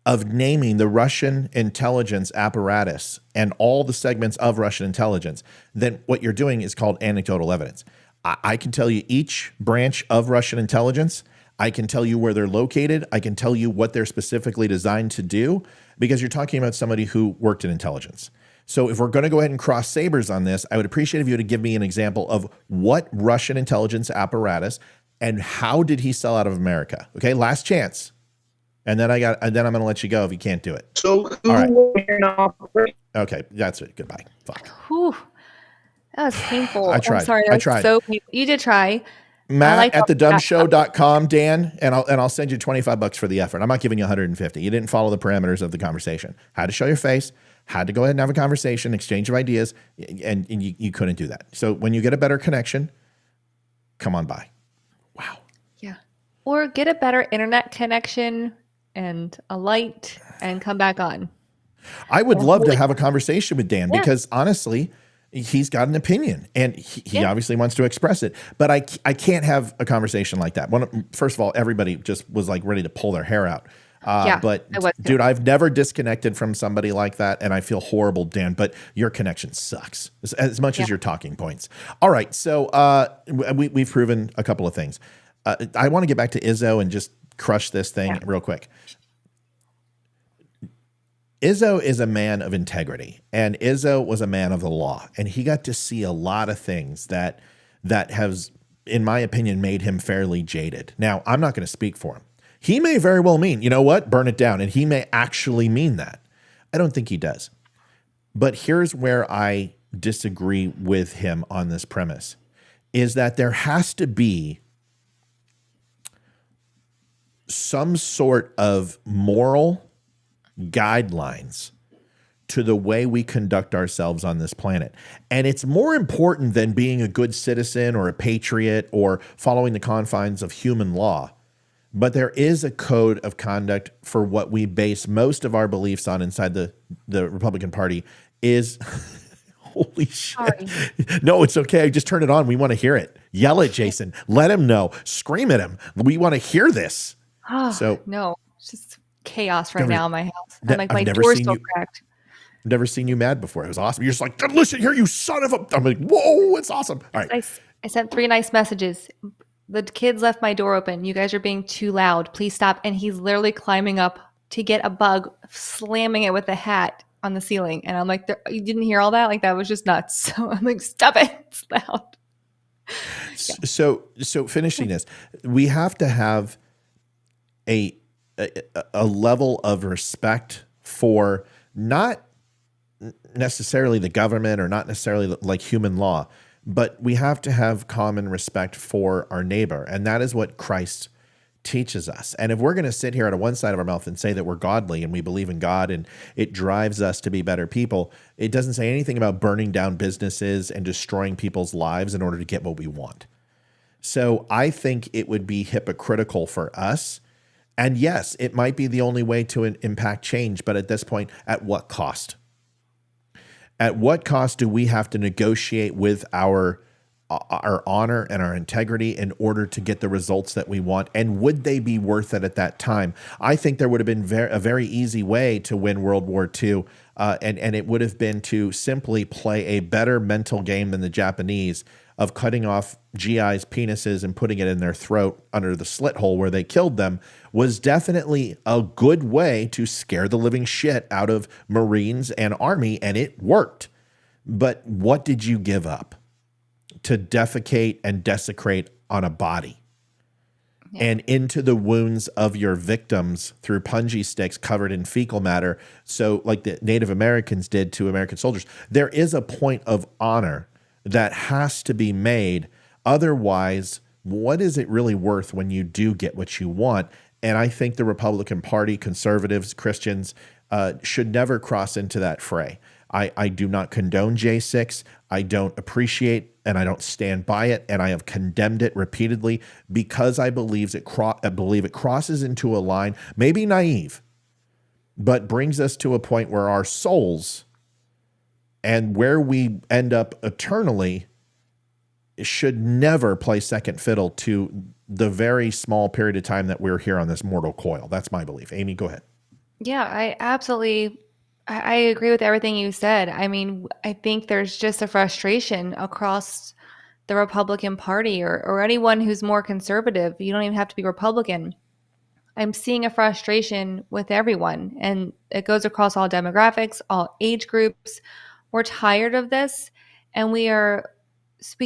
of naming the Russian intelligence apparatus and all the segments of Russian intelligence, then what you're doing is called anecdotal evidence. I can tell you each branch of Russian intelligence. I can tell you where they're located. I can tell you what they're specifically designed to do, because you're talking about somebody who worked in intelligence. So if we're going to go ahead and cross sabers on this, I would appreciate if you were to give me an example of what Russian intelligence apparatus and how did he sell out of America? Okay, last chance. And then I'm going to let you go if you can't do it. So all right. Okay, that's it. Goodbye. Fuck. Whew. That was painful. I tried. I'm sorry. I tried. So painful. You did try. Matt at thedumbshow.com, Dan, and I'll send you $25 for the effort. I'm not giving you 150. You didn't follow the parameters of the conversation. Had to show your face, had to go ahead and have a conversation, exchange of ideas, and you couldn't do that. So when you get a better connection, come on by. Wow. Yeah. Or get a better internet connection and a light and come back on. I would love to have a conversation with Dan because honestly, he's got an opinion and he obviously wants to express it, but I can't have a conversation like that. First of all, everybody just was like ready to pull their hair out. But dude, I've never disconnected from somebody like that. And I feel horrible, Dan, but your connection sucks as much as your talking points. All right. So we've proven a couple of things. I want to get back to Izzo and just crush this thing real quick. Izzo is a man of integrity, and Izzo was a man of the law, and he got to see a lot of things that has, in my opinion, made him fairly jaded. Now, I'm not going to speak for him. He may very well mean, you know what, burn it down, and he may actually mean that. I don't think he does. But here's where I disagree with him on this premise, is that there has to be some sort of moral guidelines to the way we conduct ourselves on this planet. And it's more important than being a good citizen or a patriot or following the confines of human law. But there is a code of conduct for what we base most of our beliefs on inside the Republican Party is holy shit. Sorry. No, it's okay. I just turned it on. We want to hear it. Yell at Jason. Let him know. Scream at him. We want to hear this. So no, it's just chaos now in my house. And like my door's still cracked. I've never seen you mad before. It was awesome. You're just like, listen here, you son of a. I'm like, whoa, it's awesome. All right. I sent 3 nice messages. The kids left my door open. You guys are being too loud. Please stop. And he's literally climbing up to get a bug, slamming it with a hat on the ceiling. And I'm like, you didn't hear all that? Like, that was just nuts. So I'm like, stop it. It's loud. So finishing this, we have to have a level of respect for not necessarily the government or not necessarily like human law, but we have to have common respect for our neighbor. And that is what Christ teaches us. And if we're going to sit here on one side of our mouth and say that we're godly and we believe in God and it drives us to be better people, it doesn't say anything about burning down businesses and destroying people's lives in order to get what we want. So I think it would be hypocritical for us. And yes, it might be the only way to impact change, but at this point, at what cost? At what cost do we have to negotiate with our honor and our integrity in order to get the results that we want? And would they be worth it at that time? I think there would have been a very easy way to win World War II, and it would have been to simply play a better mental game than the Japanese of cutting off GIs' penises and putting it in their throat under the slit hole where they killed them was definitely a good way to scare the living shit out of Marines and Army, and it worked. But what did you give up to defecate and desecrate on a body? And into the wounds of your victims through punji sticks covered in fecal matter, so like the Native Americans did to American soldiers. There is a point of honor that has to be made. Otherwise, what is it really worth when you do get what you want? And I think the Republican Party, conservatives, Christians, should never cross into that fray. I do not condone J6. I don't appreciate and I don't stand by it, and I have condemned it repeatedly because I believe it crosses into a line, maybe naive, but brings us to a point where our souls and where we end up eternally should never play second fiddle to the very small period of time that we're here on this mortal coil. That's my belief. Amy, go ahead. Yeah, I agree with everything you said. I mean, I think there's just a frustration across the Republican Party or anyone who's more conservative. You don't even have to be Republican. I'm seeing a frustration with everyone, and it goes across all demographics, all age groups. We're tired of this, and we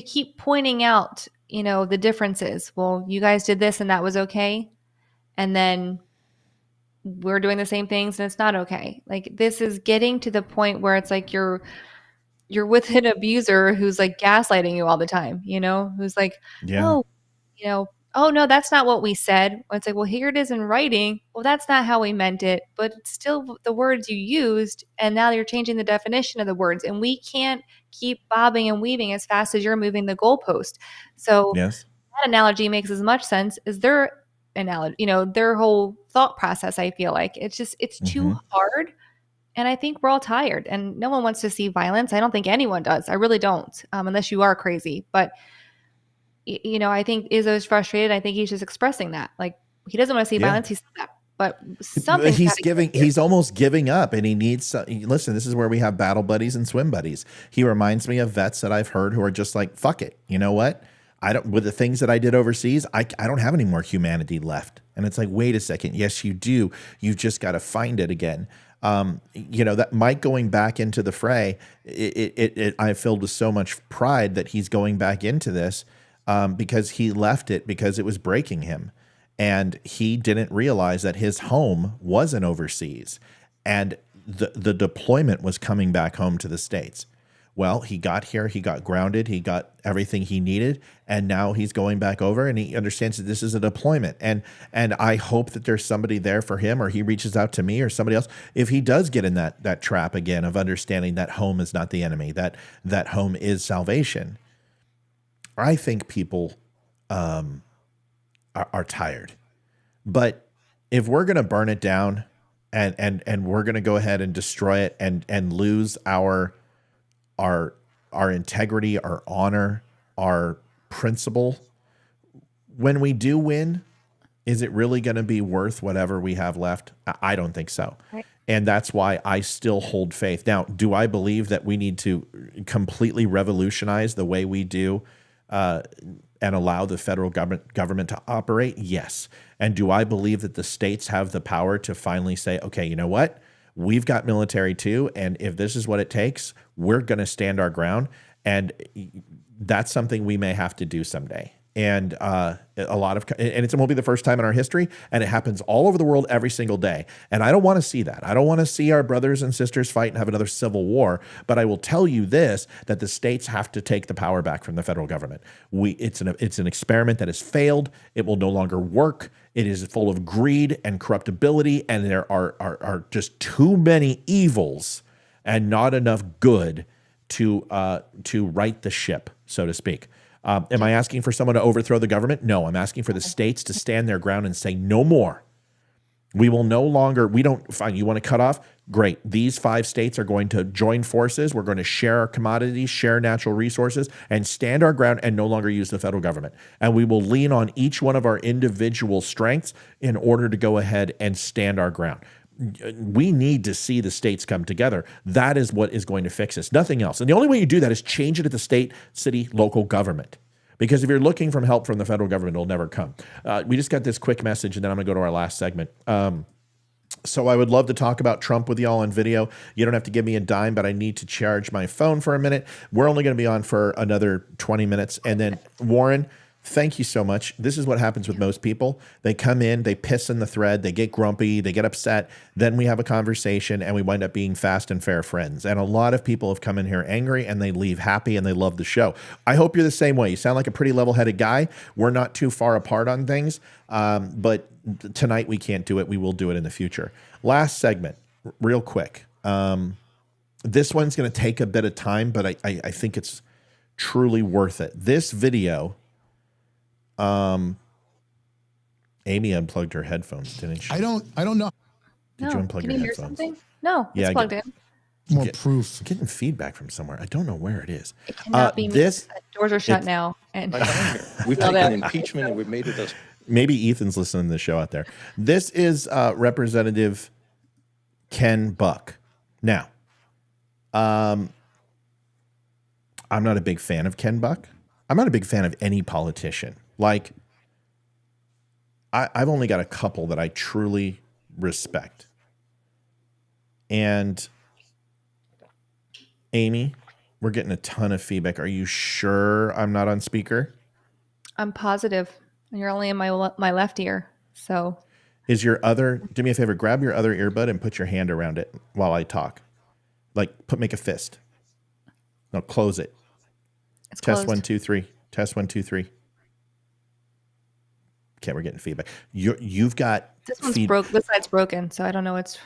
keep pointing out, the differences. Well, you guys did this and that was okay. And then we're doing the same things and it's not okay. Like, this is getting to the point where it's like you're with an abuser who's like gaslighting you all the time, who's like, Yeah. oh, oh no, that's not what we said. And it's like, well, here it is in writing. Well, that's not how we meant it, but it's still the words you used. And now you're changing the definition of the words. And we can't keep bobbing and weaving as fast as you're moving the goalpost. So Yes. that analogy makes as much sense as their analogy, their whole thought process. I feel like it's too hard. And I think we're all tired and no one wants to see violence. I don't think anyone does. I really don't, unless you are crazy. But, I think Izzo's frustrated. I think he's just expressing that. Like, he doesn't want to see violence. He said that. But something he's almost giving up, and he needs listen, this is where we have battle buddies and swim buddies. He reminds me of vets that I've heard who are just like, fuck it. You know what? With the things that I did overseas, I don't have any more humanity left. And it's like, wait a second. Yes, you do. You've just got to find it again. That Mike going back into the fray, I filled with so much pride that he's going back into this because he left it because it was breaking him. And he didn't realize that his home wasn't overseas. And the deployment was coming back home to the States. Well, he got here, he got grounded, he got everything he needed, and now he's going back over and he understands that this is a deployment. And I hope that there's somebody there for him, or he reaches out to me or somebody else. If he does get in that trap again of understanding that home is not the enemy, that home is salvation, I think people are tired. But if we're going to burn it down and we're going to go ahead and destroy it and lose our integrity, our honor, our principle, when we do win, is it really going to be worth whatever we have left? I don't think so. Right. And that's why I still hold faith. Now, do I believe that we need to completely revolutionize the way we do and allow the federal government to operate? Yes. And do I believe that the states have the power to finally say, okay, you know what? We've got military too, and if this is what it takes, we're going to stand our ground. And that's something we may have to do someday. And it won't be the first time in our history, and it happens all over the world every single day. And I don't want to see that. I don't want to see our brothers and sisters fight and have another civil war. But I will tell you this, that the states have to take the power back from the federal government. It's an experiment that has failed. It will no longer work. It is full of greed and corruptibility, and there are just too many evils and not enough good to right the ship, so to speak. Am I asking for someone to overthrow the government? No, I'm asking for the states to stand their ground and say no more. We will no longer, fine, you want to cut off? Great. These 5 states are going to join forces. We're going to share our commodities, share natural resources, and stand our ground and no longer use the federal government. And we will lean on each one of our individual strengths in order to go ahead and stand our ground. We need to see the states come together. That is what is going to fix us, nothing else. And the only way you do that is change it at the state, city, local government. Because if you're looking for help from the federal government, it'll never come. We just got this quick message, and then I'm going to go to our last segment. So I would love to talk about Trump with y'all on video. You don't have to give me a dime, but I need to charge my phone for a minute. We're only going to be on for another 20 minutes. And then, Warren, thank you so much. This is what happens with most people. They come in, they piss in the thread, they get grumpy, they get upset. Then we have a conversation and we wind up being fast and fair friends. And a lot of people have come in here angry and they leave happy and they love the show. I hope you're the same way. You sound like a pretty level-headed guy. We're not too far apart on things, but tonight we can't do it. We will do it in the future. Last segment, real quick. This one's going to take a bit of time, but I think it's truly worth it. This video... Amy unplugged her headphones, didn't she? I don't know. Did you unplug Can your you hear headphones? something? No, Yeah, it's plugged in. More proof. I'm getting feedback from somewhere. I don't know where it is. It cannot be me. This Doors are shut now. And We've taken impeachment and we've made it a... Maybe Ethan's listening to the show out there. This is Representative Ken Buck. Now, I'm not a big fan of Ken Buck. I'm not a big fan of any politician. Like, I've only got a couple that I truly respect. And Amy, we're getting a ton of feedback. Are you sure I'm not on speaker? I'm positive. You're only in my left ear. So Is your other, do me a favor, grab your other earbud and put your hand around it while I talk. Like, make a fist. No, close it. it's Test closed. 1, 2, 3. Test 1, 2, 3. Okay, we're getting feedback. You've got This one's broke. This side's broken, so I don't know. It's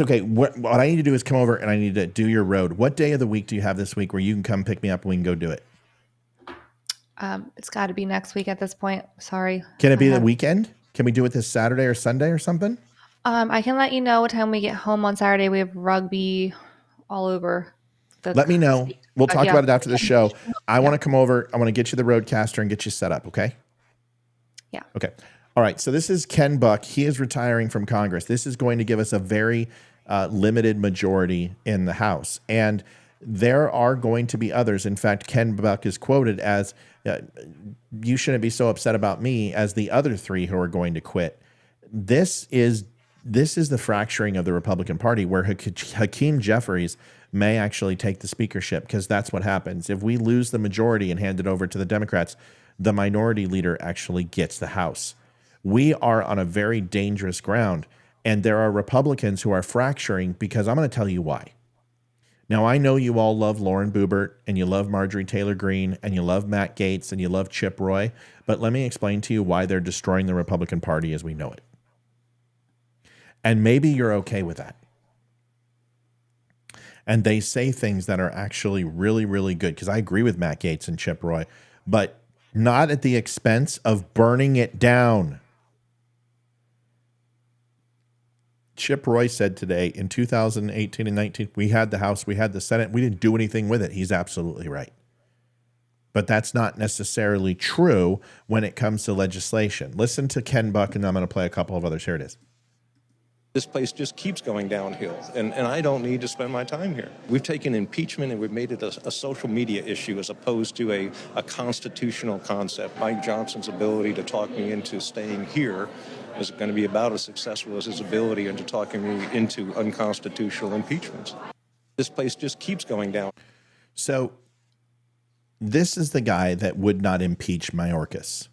okay. What I need to do is come over and I need to do your road. What day of the week do you have this week where you can come pick me up and we can go do it? it's got to be next week at this point. Sorry. Can it be the weekend? Can we do it this Saturday or Sunday or something? I can let you know what time we get home on Saturday. We have rugby all over. Let me know. We'll talk yeah. about it after the show. I want to come over. I want to get you the roadcaster and get you set up. Okay. Yeah. Okay. All right. So this is Ken Buck. He is retiring from Congress. This is going to give us a very limited majority in the House. And there are going to be others. In fact, Ken Buck is quoted as, you shouldn't be so upset about me as the other three who are going to quit. This is the fracturing of the Republican Party where Hakeem Jeffries may actually take the speakership, because that's what happens. If we lose the majority and hand it over to the Democrats, the minority leader actually gets the House. We are on a very dangerous ground, and there are Republicans who are fracturing because I'm going to tell you why. Now, I know you all love Lauren Boebert, and you love Marjorie Taylor Greene, and you love Matt Gaetz, and you love Chip Roy, but let me explain to you why they're destroying the Republican Party as we know it. And maybe you're okay with that. And they say things that are actually really, really good, because I agree with Matt Gaetz and Chip Roy, but not at the expense of burning it down. Chip Roy said today, in 2018 and 19, we had the House, we had the Senate, we didn't do anything with it. He's absolutely right. But that's not necessarily true when it comes to legislation. Listen to Ken Buck, and I'm going to play a couple of others. Here it is. This place just keeps going downhill, and I don't need to spend my time here. We've taken impeachment and we've made it a social media issue as opposed to a constitutional concept. Mike Johnson's ability to talk me into staying here is going to be about as successful as his ability into talking me into unconstitutional impeachments. This place just keeps going down. So this is the guy that would not impeach Mayorkas.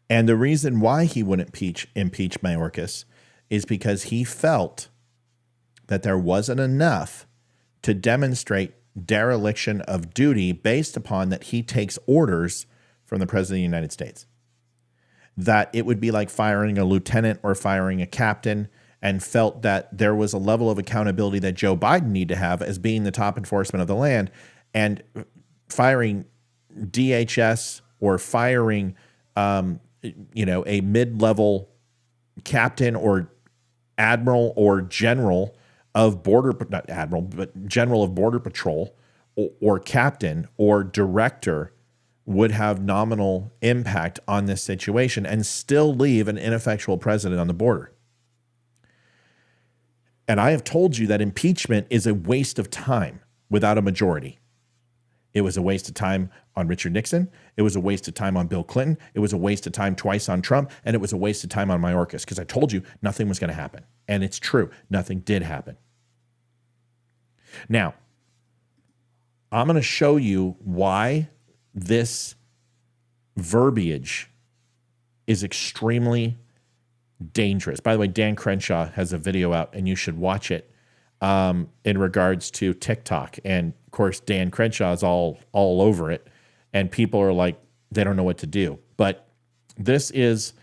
And the reason why he wouldn't impeach Mayorkas is because he felt that there wasn't enough to demonstrate dereliction of duty based upon that he takes orders from the President of the United States. That it would be like firing a lieutenant or firing a captain, and felt that there was a level of accountability that Joe Biden needed to have as being the top enforcement of the land, and firing DHS or firing a mid-level captain or admiral or general of general of border patrol or captain or director would have nominal impact on this situation and still leave an ineffectual president on the border. And I have told you that impeachment is a waste of time without a majority. It was a waste of time on Richard Nixon. It was a waste of time on Bill Clinton. It was a waste of time twice on Trump. And it was a waste of time on Mayorkas, because I told you nothing was going to happen. And it's true. Nothing did happen. Now, I'm going to show you why this verbiage is extremely dangerous. By the way, Dan Crenshaw has a video out, and you should watch it in regards to TikTok. And of course, Dan Crenshaw is all over it, and people are like, they don't know what to do. But this is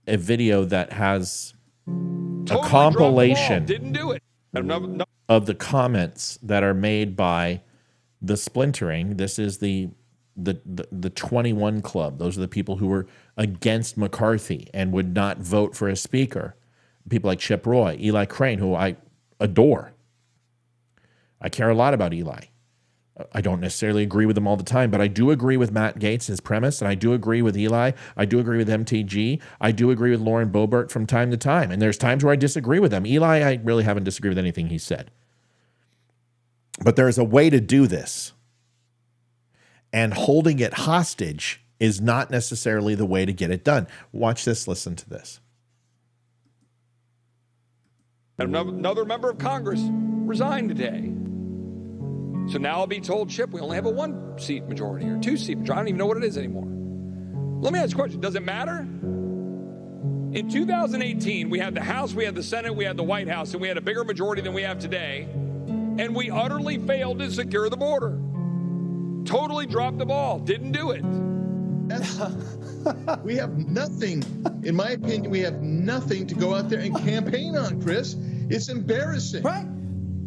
a video that has a compilation of the comments that are made by the splintering. This is the 21 Club. Those are the people who were against McCarthy and would not vote for a speaker. people like Chip Roy, Eli Crane, who I adore. I care a lot about Eli. I don't necessarily agree with him all the time, but I do agree with Matt Gaetz, his premise, and I do agree with Eli. I do agree with MTG. I do agree with Lauren Boebert from time to time, and there's times where I disagree with him. Eli, I really haven't disagreed with anything he said. But there's a way to do this, and holding it hostage is not necessarily the way to get it done. Watch this, listen to this. Another member of Congress resigned today. So now I'll be told, Chip, we only have a 1-seat majority or 2-seat majority. I don't even know what it is anymore. Let me ask you a question. Does it matter? In 2018, we had the House, we had the Senate, we had the White House, and we had a bigger majority than we have today. And we utterly failed to secure the border. Totally dropped the ball. Didn't do it. We have nothing, in my opinion, we have nothing to go out there and campaign on, Chris. It's embarrassing. Right.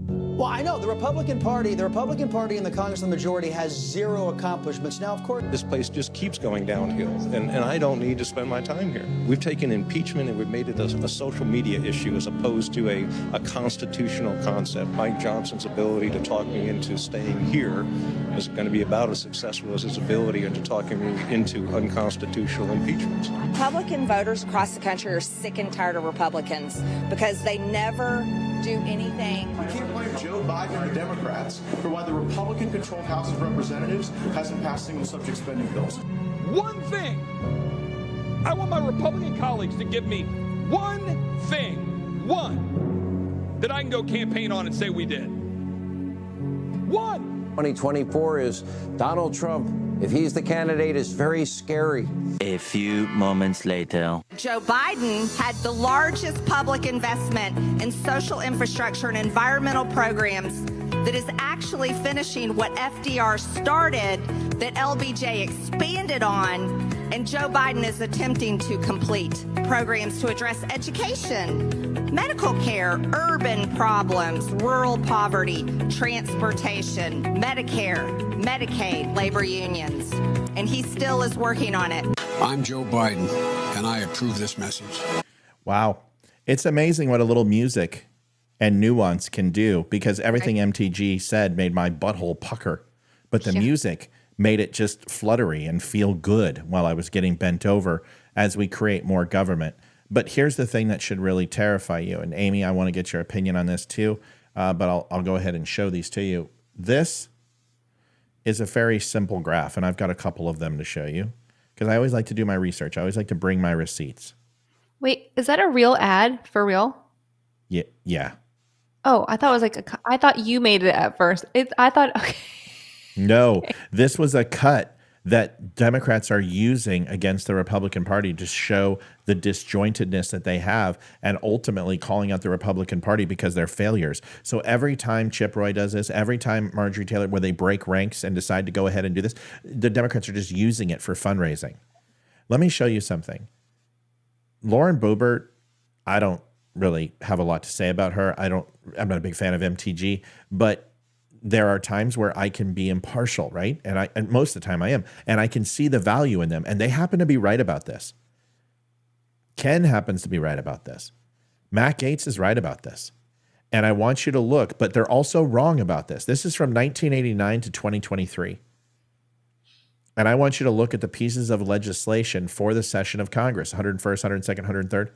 Well, I know the Republican Party in the Congress, the majority has zero accomplishments. Now, of course, This place just keeps going downhill, and I don't need to spend my time here. We've taken impeachment and we've made it a social media issue as opposed to a constitutional concept. Mike Johnson's ability to talk me into staying here is going to be about as successful as his ability into talking me into unconstitutional impeachments. Republican voters across the country are sick and tired of Republicans because they never do anything. You can't blame Joe Biden and the Democrats for why the Republican-controlled House of Representatives hasn't passed single-subject spending bills. One thing. I want my Republican colleagues to give me one thing, that I can go campaign on and say we did. One. 2024 is Donald Trump. If he's the candidate, is very scary. A few moments later. Joe Biden had the largest public investment in social infrastructure and environmental programs that is actually finishing what FDR started, that LBJ expanded on, and Joe Biden is attempting to complete programs to address education, medical care, urban problems, rural poverty, transportation, Medicare, Medicaid, labor unions. And he still is working on it. I'm Joe Biden, and I approve this message. Wow. It's amazing what a little music and nuance can do, because everything MTG said made my butthole pucker. But the music made it just fluttery and feel good while I was getting bent over as we create more government. But here's the thing that should really terrify you. And Amy, I want to get your opinion on this too, but I'll go ahead and show these to you. This is a very simple graph, and I've got a couple of them to show you because I always like to do my research. I always like to bring my receipts. Wait, is that a real ad for real? Yeah. Oh, I thought it was I thought you made it at first. Okay. No, this was a cut that Democrats are using against the Republican Party to show the disjointedness that they have and ultimately calling out the Republican Party because they're failures. So every time Chip Roy does this, every time Marjorie Taylor, where they break ranks and decide to go ahead and do this, the Democrats are just using it for fundraising. Let me show you something. Lauren Boebert, I don't really have a lot to say about her. I'm not a big fan of MTG, but there are times where I can be impartial, right? And most of the time I am, and I can see the value in them. And they happen to be right about this. Ken happens to be right about this. Matt Gaetz is right about this. And I want you to look, but they're also wrong about this. This is from 1989 to 2023. And I want you to look at the pieces of legislation for the session of Congress, 101st, 102nd, 103rd.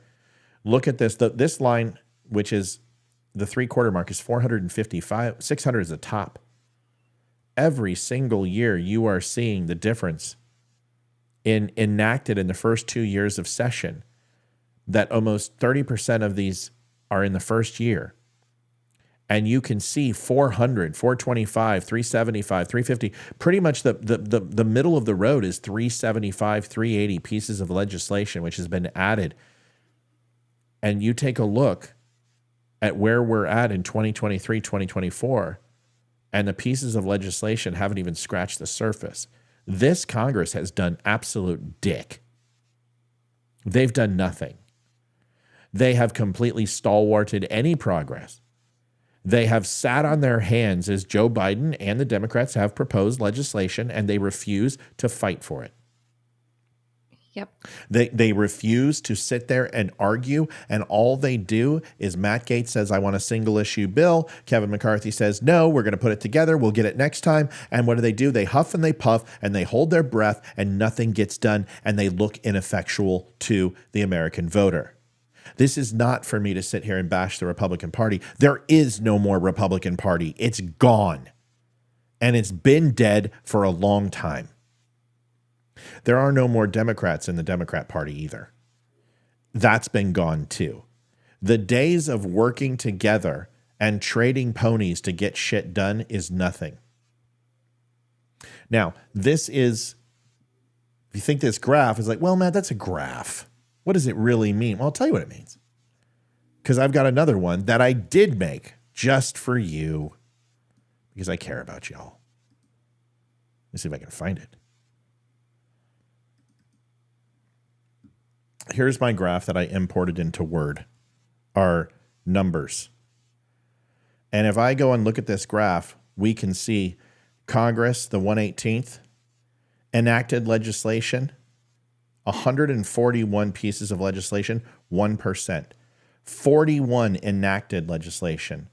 Look at this. This line, which is the 3/4 mark, is 455. 600 is the top. Every single year, you are seeing the difference enacted in the first 2 years of session, that almost 30% of these are in the first year. And you can see 400, 425, 375, 350. Pretty much the middle of the road is 375, 380 pieces of legislation, which has been added. And you take a look at where we're at in 2023, 2024, and the pieces of legislation haven't even scratched the surface. This Congress has done absolute dick. They've done nothing. They have completely stalwarted any progress. They have sat on their hands as Joe Biden and the Democrats have proposed legislation, and they refuse to fight for it. Yep. They refuse to sit there and argue, and all they do is Matt Gaetz says, I want a single issue bill. Kevin McCarthy says, no, we're going to put it together. We'll get it next time. And what do? They huff and they puff and they hold their breath and nothing gets done, and they look ineffectual to the American voter. This is not for me to sit here and bash the Republican Party. There is no more Republican Party. It's gone. And it's been dead for a long time. There are no more Democrats in the Democrat Party either. That's been gone too. The days of working together and trading ponies to get shit done is nothing. Now, this is, if you think this graph is like, well, Matt, that's a graph. What does it really mean? Well, I'll tell you what it means. Because I've got another one that I did make just for you because I care about y'all. Let's see if I can find it. Here's my graph that I imported into Word, our numbers. And if I go and look at this graph, we can see Congress, the 118th, enacted legislation, 141 pieces of legislation, 1%. 41 enacted legislation.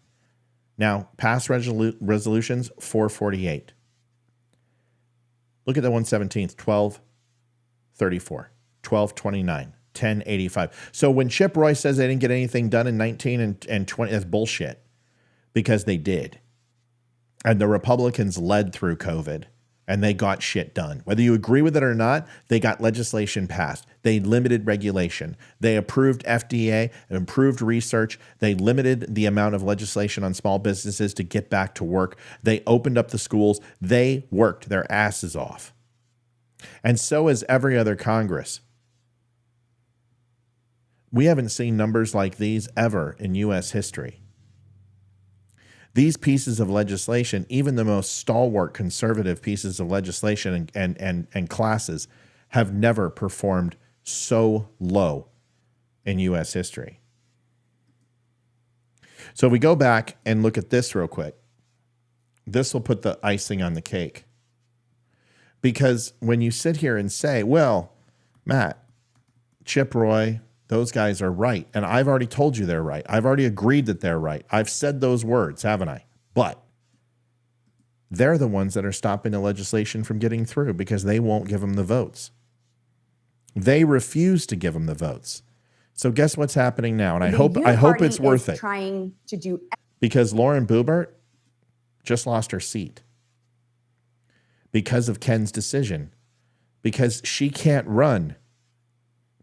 Now, passed resolutions, 448. Look at the 117th, 1234, 1229. 1085. So when Chip Roy says they didn't get anything done in 19 and 20, that's bullshit, because they did. And the Republicans led through COVID and they got shit done. Whether you agree with it or not, they got legislation passed. They limited regulation. They approved FDA, improved research. They limited the amount of legislation on small businesses to get back to work. They opened up the schools. They worked their asses off. And so has every other Congress. We haven't seen numbers like these ever in U.S. history. These pieces of legislation, even the most stalwart conservative pieces of legislation and classes, have never performed so low in U.S. history. So if we go back and look at this real quick, this will put the icing on the cake. Because when you sit here and say, well, Matt, Chip Roy, those guys are right. And I've already told you they're right. I've already agreed that they're right. I've said those words, haven't I? But they're the ones that are stopping the legislation from getting through because they won't give them the votes. They refuse to give them the votes. So guess what's happening now? And I hope it's worth it. Trying to do, because Lauren Boebert just lost her seat because of Ken's decision, because she can't run,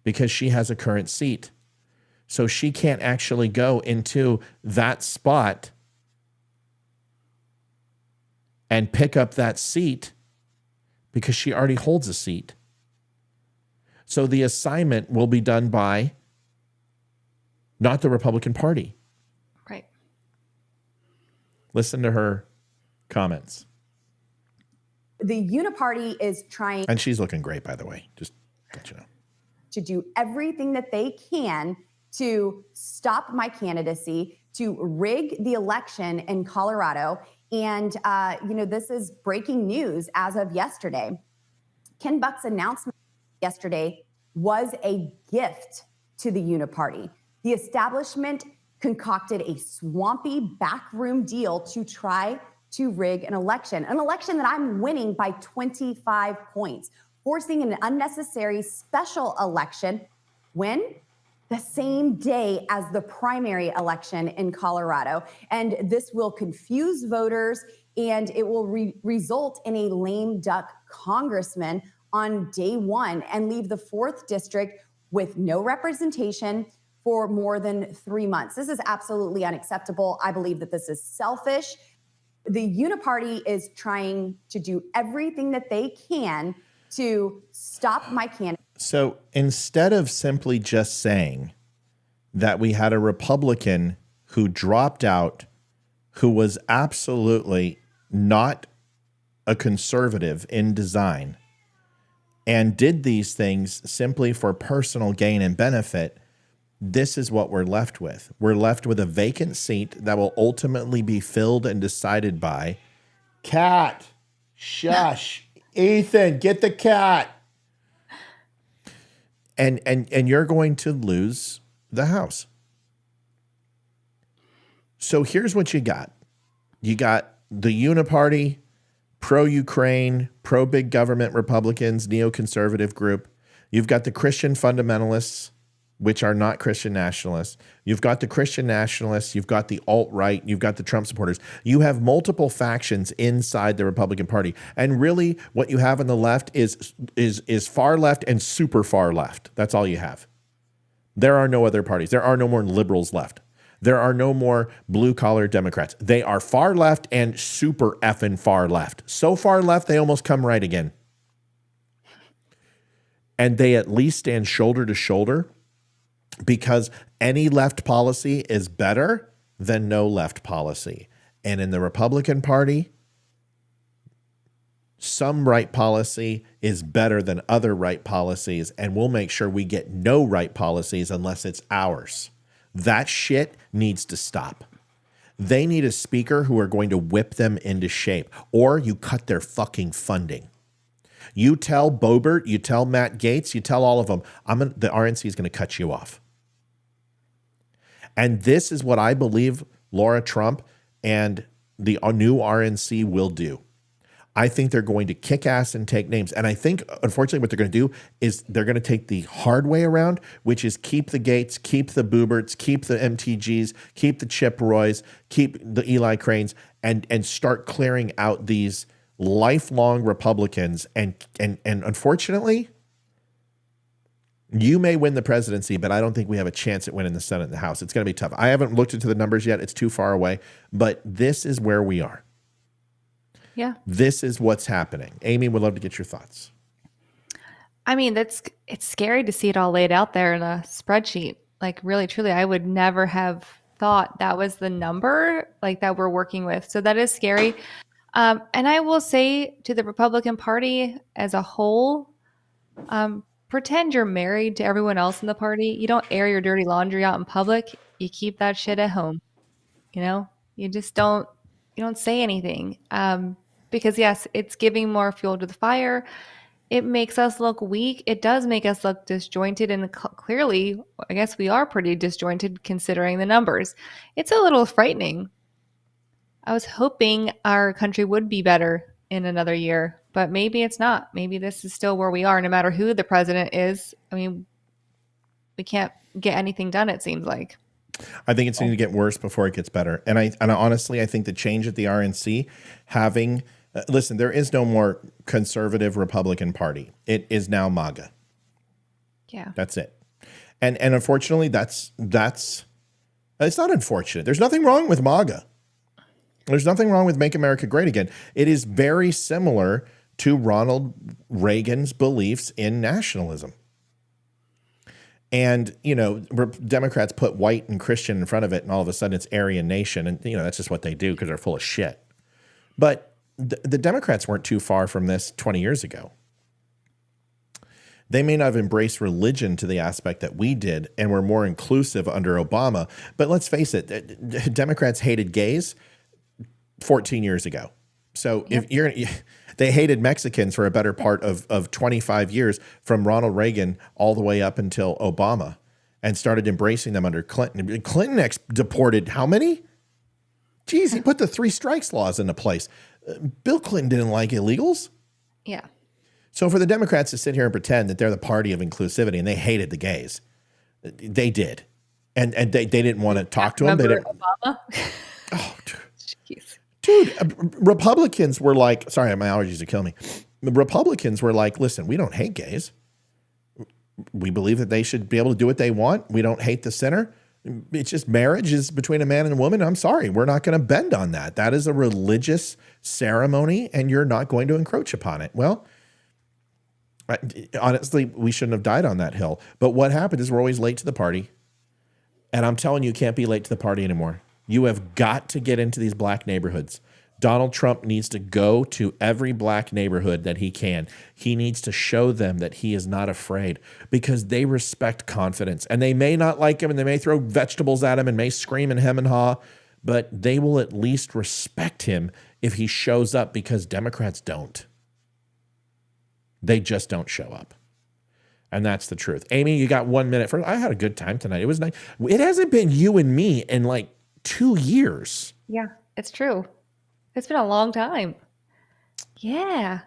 because she has a current seat. So she can't actually go into that spot and pick up that seat because she already holds a seat. So the assignment will be done by not the Republican Party. Right. Listen to her comments. the Uniparty is trying. And she's looking great, by the way. Just let you know. To do everything that they can to stop my candidacy, to rig the election in Colorado. And, this is breaking news as of yesterday. Ken Buck's announcement yesterday was a gift to the Uniparty. The establishment concocted a swampy backroom deal to try to rig an election that I'm winning by 25 points, forcing an unnecessary special election when the same day as the primary election in Colorado. And this will confuse voters and it will result in a lame duck congressman on day one and leave the 4th district with no representation for more than 3 months. This is absolutely unacceptable. I believe that this is selfish. The Uniparty is trying to do everything that they can to stop my candidate. So instead of simply just saying that we had a Republican who dropped out, who was absolutely not a conservative in design and did these things simply for personal gain and benefit, this is what we're left with. We're left with a vacant seat that will ultimately be filled and decided by cat. Shush. Ethan, get the cat. and you're going to lose the House. So here's what you got. You got the uniparty, pro-Ukraine, pro-big government Republicans, neoconservative group. You've got the Christian fundamentalists, which are not Christian nationalists. You've got the Christian nationalists. You've got the alt-right. You've got the Trump supporters. You have multiple factions inside the Republican Party. And really what you have on the left is far left and super far left. That's all you have. There are no other parties. There are no more liberals left. There are no more blue-collar Democrats. They are far left and super effing far left. So far left, they almost come right again. And they at least stand shoulder to shoulder because any left policy is better than no left policy. And in the Republican Party, some right policy is better than other right policies, and we'll make sure we get no right policies unless it's ours. That shit needs to stop. They need a speaker who are going to whip them into shape, or you cut their fucking funding. You tell Boebert, you tell Matt Gaetz, you tell all of them, the RNC is going to cut you off. And this is what I believe Laura Trump and the new RNC will do. I think they're going to kick ass and take names. And I think, unfortunately, what they're going to do is they're going to take the hard way around, which is keep the Gates, keep the Booberts, keep the MTGs, keep the Chip Roys, keep the Eli Cranes, and start clearing out these lifelong Republicans. And unfortunately, you may win the presidency, but I don't think we have a chance at winning the Senate and the House. It's going to be tough. I haven't looked into the numbers yet. It's too far away. But this is where we are. Yeah. This is what's happening. Amy, would love to get your thoughts. I mean, it's scary to see it all laid out there in a spreadsheet. Like, really, truly, I would never have thought that was the number like that we're working with. So that is scary. And I will say to the Republican Party as a whole, pretend you're married to everyone else in the party. You don't air your dirty laundry out in public. You keep that shit at home. You know, you just don't say anything. Because yes, it's giving more fuel to the fire. It makes us look weak. It does make us look disjointed. And clearly, I guess we are pretty disjointed considering the numbers. It's a little frightening. I was hoping our country would be better in another year, but maybe it's not. Maybe this is still where we are, no matter who the president is. I mean, we can't get anything done, it seems like. I think it's going to get worse before it gets better. And I honestly, I think the change at the RNC having, listen, there is no more conservative Republican Party. It is now MAGA. Yeah. That's it. And unfortunately, that's it's not unfortunate. There's nothing wrong with MAGA. There's nothing wrong with Make America Great Again. It is very similar to Ronald Reagan's beliefs in nationalism. And, you know, Democrats put white and Christian in front of it, and all of a sudden it's Aryan Nation. And, you know, that's just what they do because they're full of shit. But the Democrats weren't too far from this 20 years ago. They may not have embraced religion to the aspect that we did and were more inclusive under Obama. But let's face it, Democrats hated gays 14 years ago. So if you're going to... They hated Mexicans for a better part of 25 years from Ronald Reagan all the way up until Obama and started embracing them under Clinton. Clinton deported how many? Geez, he put the 3 strikes laws into place. Bill Clinton didn't like illegals. Yeah. So for the Democrats to sit here and pretend that they're the party of inclusivity and they hated the gays, they did. And they didn't want to talk to them. They didn't. Obama? Oh, jeez. Dude, Republicans were like, sorry, my allergies are killing me. The Republicans were like, listen, we don't hate gays. We believe that they should be able to do what they want. We don't hate the sinner. It's just marriage is between a man and a woman. I'm sorry. We're not going to bend on that. That is a religious ceremony, and you're not going to encroach upon it. Well, honestly, we shouldn't have died on that hill. But what happened is we're always late to the party. And I'm telling you can't be late to the party anymore. You have got to get into these black neighborhoods. Donald Trump needs to go to every black neighborhood that he can. He needs to show them that he is not afraid because they respect confidence. And they may not like him and they may throw vegetables at him and may scream and hem and haw, but they will at least respect him if he shows up because Democrats don't. They just don't show up. And that's the truth. Amy, you got 1 minute. I had a good time tonight. It was nice. It hasn't been you and me in like 2 years. Yeah, it's true. It's been a long time. Yeah.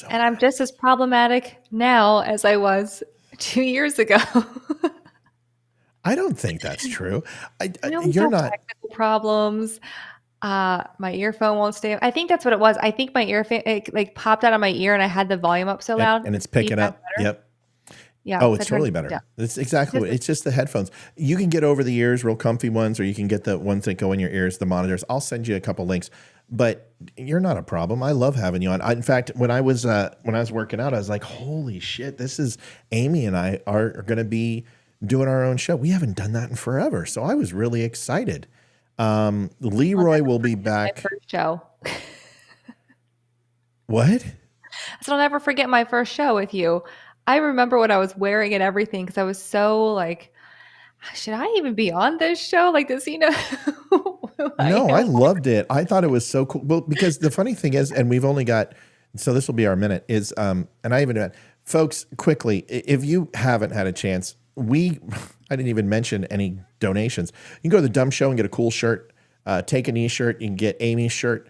And I'm just as problematic now as I was 2 years ago. I don't think that's true. We You're have not. technical problems. My earphone won't stay. I think that's what it was. I think my earphone like popped out of my ear, and I had the volume up so loud, And it's picking up. better. Yep. Yeah. Oh, so it's I turned totally it better. down. It's exactly what it's just the headphones. You can get over the ears, real comfy ones, or you can get the ones that go in your ears, the monitors. I'll send you a couple links, but you're not a problem. I love having you on. In fact, when I was working out, I was like, holy shit, this is Amy and I are going to be doing our own show. We haven't done that in forever. So I was really excited. Leroy will be back. My first show. What? So I'll never forget my first show with you. I remember what I was wearing and everything because I was so like, should I even be on this show? Like, does he know? No, I loved it. I thought it was so cool. Well, because the funny thing is, and we've only got, so this will be our minute, is, and I even, folks, quickly, if you haven't had a chance, I didn't even mention any donations. You can go to the Dumb Show and get a cool shirt, Take a Knee shirt. You can get Amy's shirt.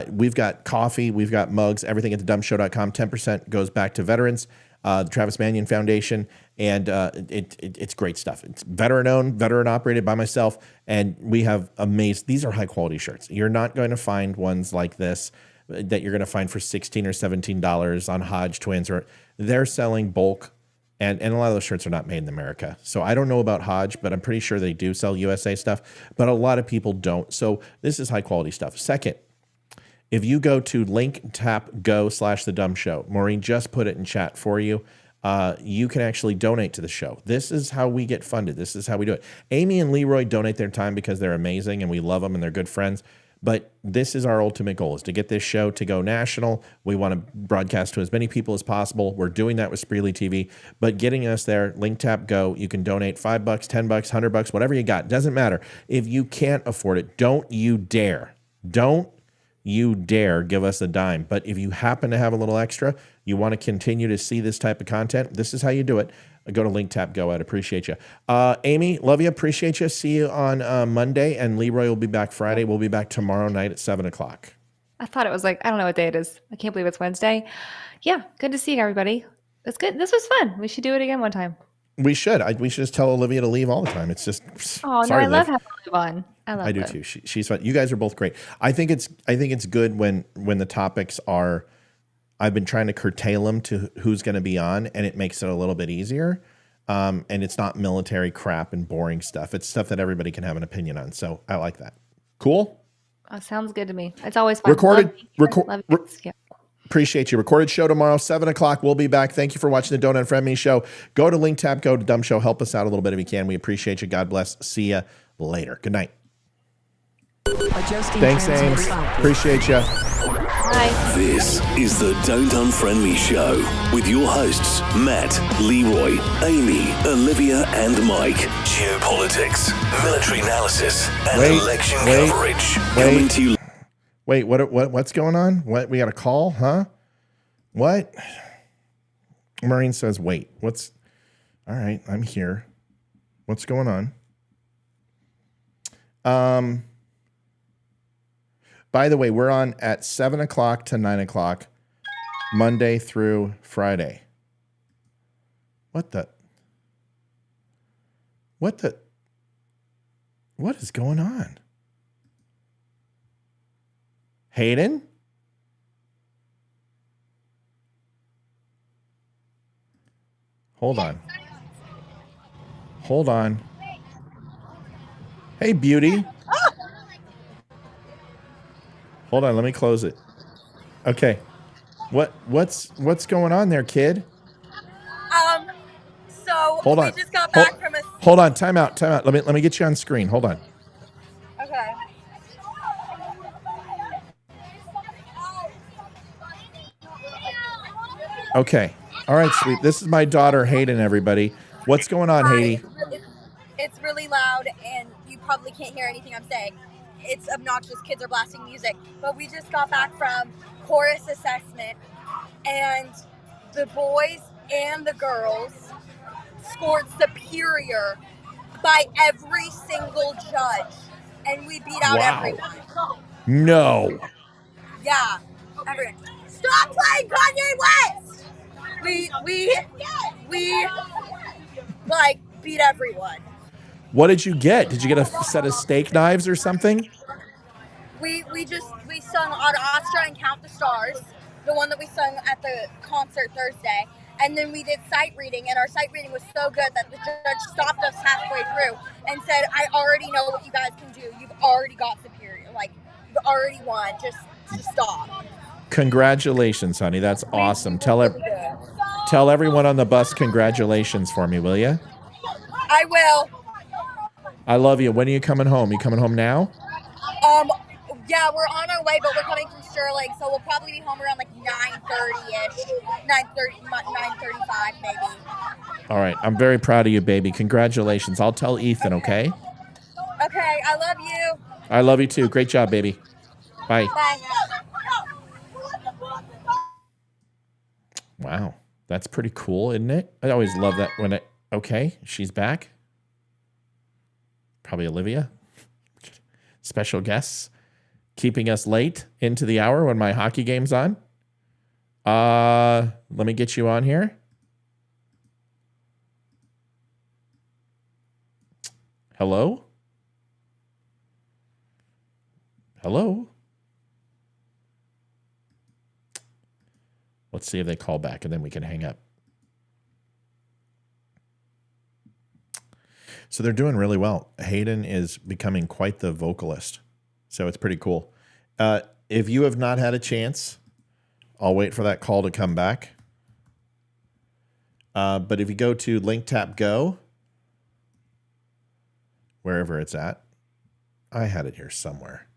We've got coffee. We've got mugs, everything at thedumbshow.com. 10% goes back to veterans, the Travis Manion Foundation. And it's great stuff. It's veteran-owned, veteran-operated by myself. And we have these are high-quality shirts. You're not going to find ones like this that you're going to find for $16 or $17 on Hodge Twins. They're selling bulk. And a lot of those shirts are not made in America. So I don't know about Hodge, but I'm pretty sure they do sell USA stuff. But a lot of people don't. So this is high-quality stuff. Second, if you go to linktapgo/thedumbshow, Maureen just put it in chat for you. You can actually donate to the show. This is how we get funded. This is how we do it. Amy and Leroy donate their time because they're amazing and we love them and they're good friends. But this is our ultimate goal, is to get this show to go national. We want to broadcast to as many people as possible. We're doing that with Spreely TV. But getting us there, Link Tap Go, you can donate $5, $10, $100, whatever you got. Doesn't matter. If you can't afford it, don't you dare. Don't you dare give us a dime. But if you happen to have a little extra, you want to continue to see this type of content, this is how you do it. Go to Link Tap Go. I'd appreciate you. Amy, love you. Appreciate you. See you on Monday. And Leroy will be back Friday. We'll be back tomorrow night at 7 o'clock. I thought it was like, I don't know what day it is. I can't believe it's Wednesday. Yeah, good to see you, everybody. It's good. This was fun. We should do it again one time. We should. We should just tell Olivia to leave all the time. It's just, oh, sorry, no, I love Liv. having Liv on. I do too. She's fun. You guys are both great. I think it's good when the topics are, I've been trying to curtail them to who's going to be on, and it makes it a little bit easier. And it's not military crap and boring stuff. It's stuff that everybody can have an opinion on. So I like that. Cool. Sounds good to me. It's always fun. Appreciate you. Recorded show tomorrow, 7 o'clock. We'll be back. Thank you for watching the Donut Friend Me show. Go to Link Tap, go to Dumb Show. Help us out a little bit if you can. We appreciate you. God bless. See you later. Good night. Thanks, Ames. Appreciate you. Bye. This is the Don't Unfriend Me show with your hosts, Matt, Leroy, Amy, Olivia, and Mike. Geopolitics, military analysis, and election coverage. Coming to you. Wait, what's going on? What? We got a call, huh? What? Maureen says, wait. All right, I'm here. What's going on? By the way, we're on at 7 o'clock to 9 o'clock, Monday through Friday. What is going on? Hayden? Hold on. Hey, beauty. Hold on, let me close it. Okay. What's going on there, kid? So Hold on. we just got back from a. Hold on, time out. Let me get you on screen. Hold on. Okay. Okay. All right, sweet. This is my daughter, Hayden, everybody. What's going on, Haiti? It's really loud, and you probably can't hear anything I'm saying. It's obnoxious. Kids are blasting music. But we just got back from chorus assessment, and the boys and the girls scored superior by every single judge, and we beat out everyone. No. Yeah, everyone. Stop playing Kanye West. We like beat everyone. What did you get? Did you get a set of steak knives or something? We sung Ad Astra and Count the Stars, the one that we sung at the concert Thursday, and then we did sight reading, and our sight reading was so good that the judge stopped us halfway through and said, "I already know what you guys can do. You've already got superior. Like, you've already won. Just stop." Congratulations, honey. That's awesome. Tell everyone on the bus congratulations for me, will you? I will. I love you. When are you coming home? You coming home now? Yeah, we're on our way, but we're coming from Sterling, so we'll probably be home around like 9:30-ish, 9:35 maybe. All right. I'm very proud of you, baby. Congratulations. I'll tell Ethan, okay? Okay, I love you. I love you too. Great job, baby. Bye. Bye. Wow. That's pretty cool, isn't it? I always love that when it... Okay, she's back. Probably Olivia. Special guests. Keeping us late into the hour when my hockey game's on. Let me get you on here. Hello? Hello? Let's see if they call back and then we can hang up. So they're doing really well. Hayden is becoming quite the vocalist. So it's pretty cool. If you have not had a chance, I'll wait for that call to come back. But if you go to Link Tap Go, wherever it's at, I had it here somewhere.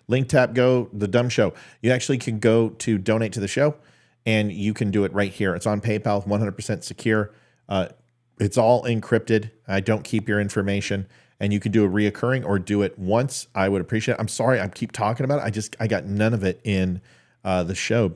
Link Tap Go, The Dumb Show. You actually can go to donate to the show, and you can do it right here. It's on PayPal, 100% secure. It's all encrypted. I don't keep your information, and you can do a reoccurring or do it once. I would appreciate it. I'm sorry I keep talking about it. I got none of it in the show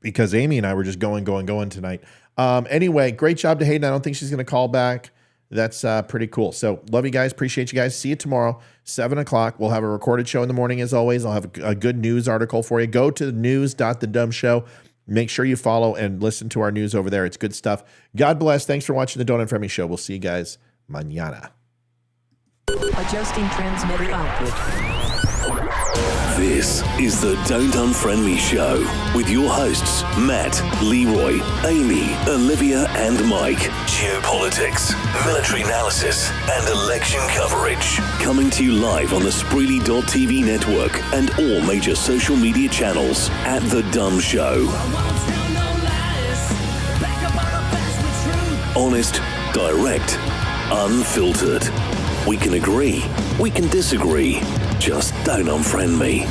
because Amy and I were just going tonight. Anyway, great job to Hayden. I don't think she's going to call back. That's pretty cool. So love you guys. Appreciate you guys. See you tomorrow, 7 o'clock. We'll have a recorded show in the morning as always. I'll have a good news article for you. Go to news.thedumbshow. Make sure you follow and listen to our news over there. It's good stuff. God bless. Thanks for watching the Don't Unfriend Me Show. We'll see you guys mañana. Adjusting transmitter output. This is the Don't Unfriend Me Show with your hosts, Matt, Leroy, Amy, Olivia, and Mike. Geopolitics, military analysis, and election coverage. Coming to you live on the Spreely.tv network and all major social media channels at The Dumb Show. Honest, direct, unfiltered. We can agree, we can disagree. Just don't unfriend me.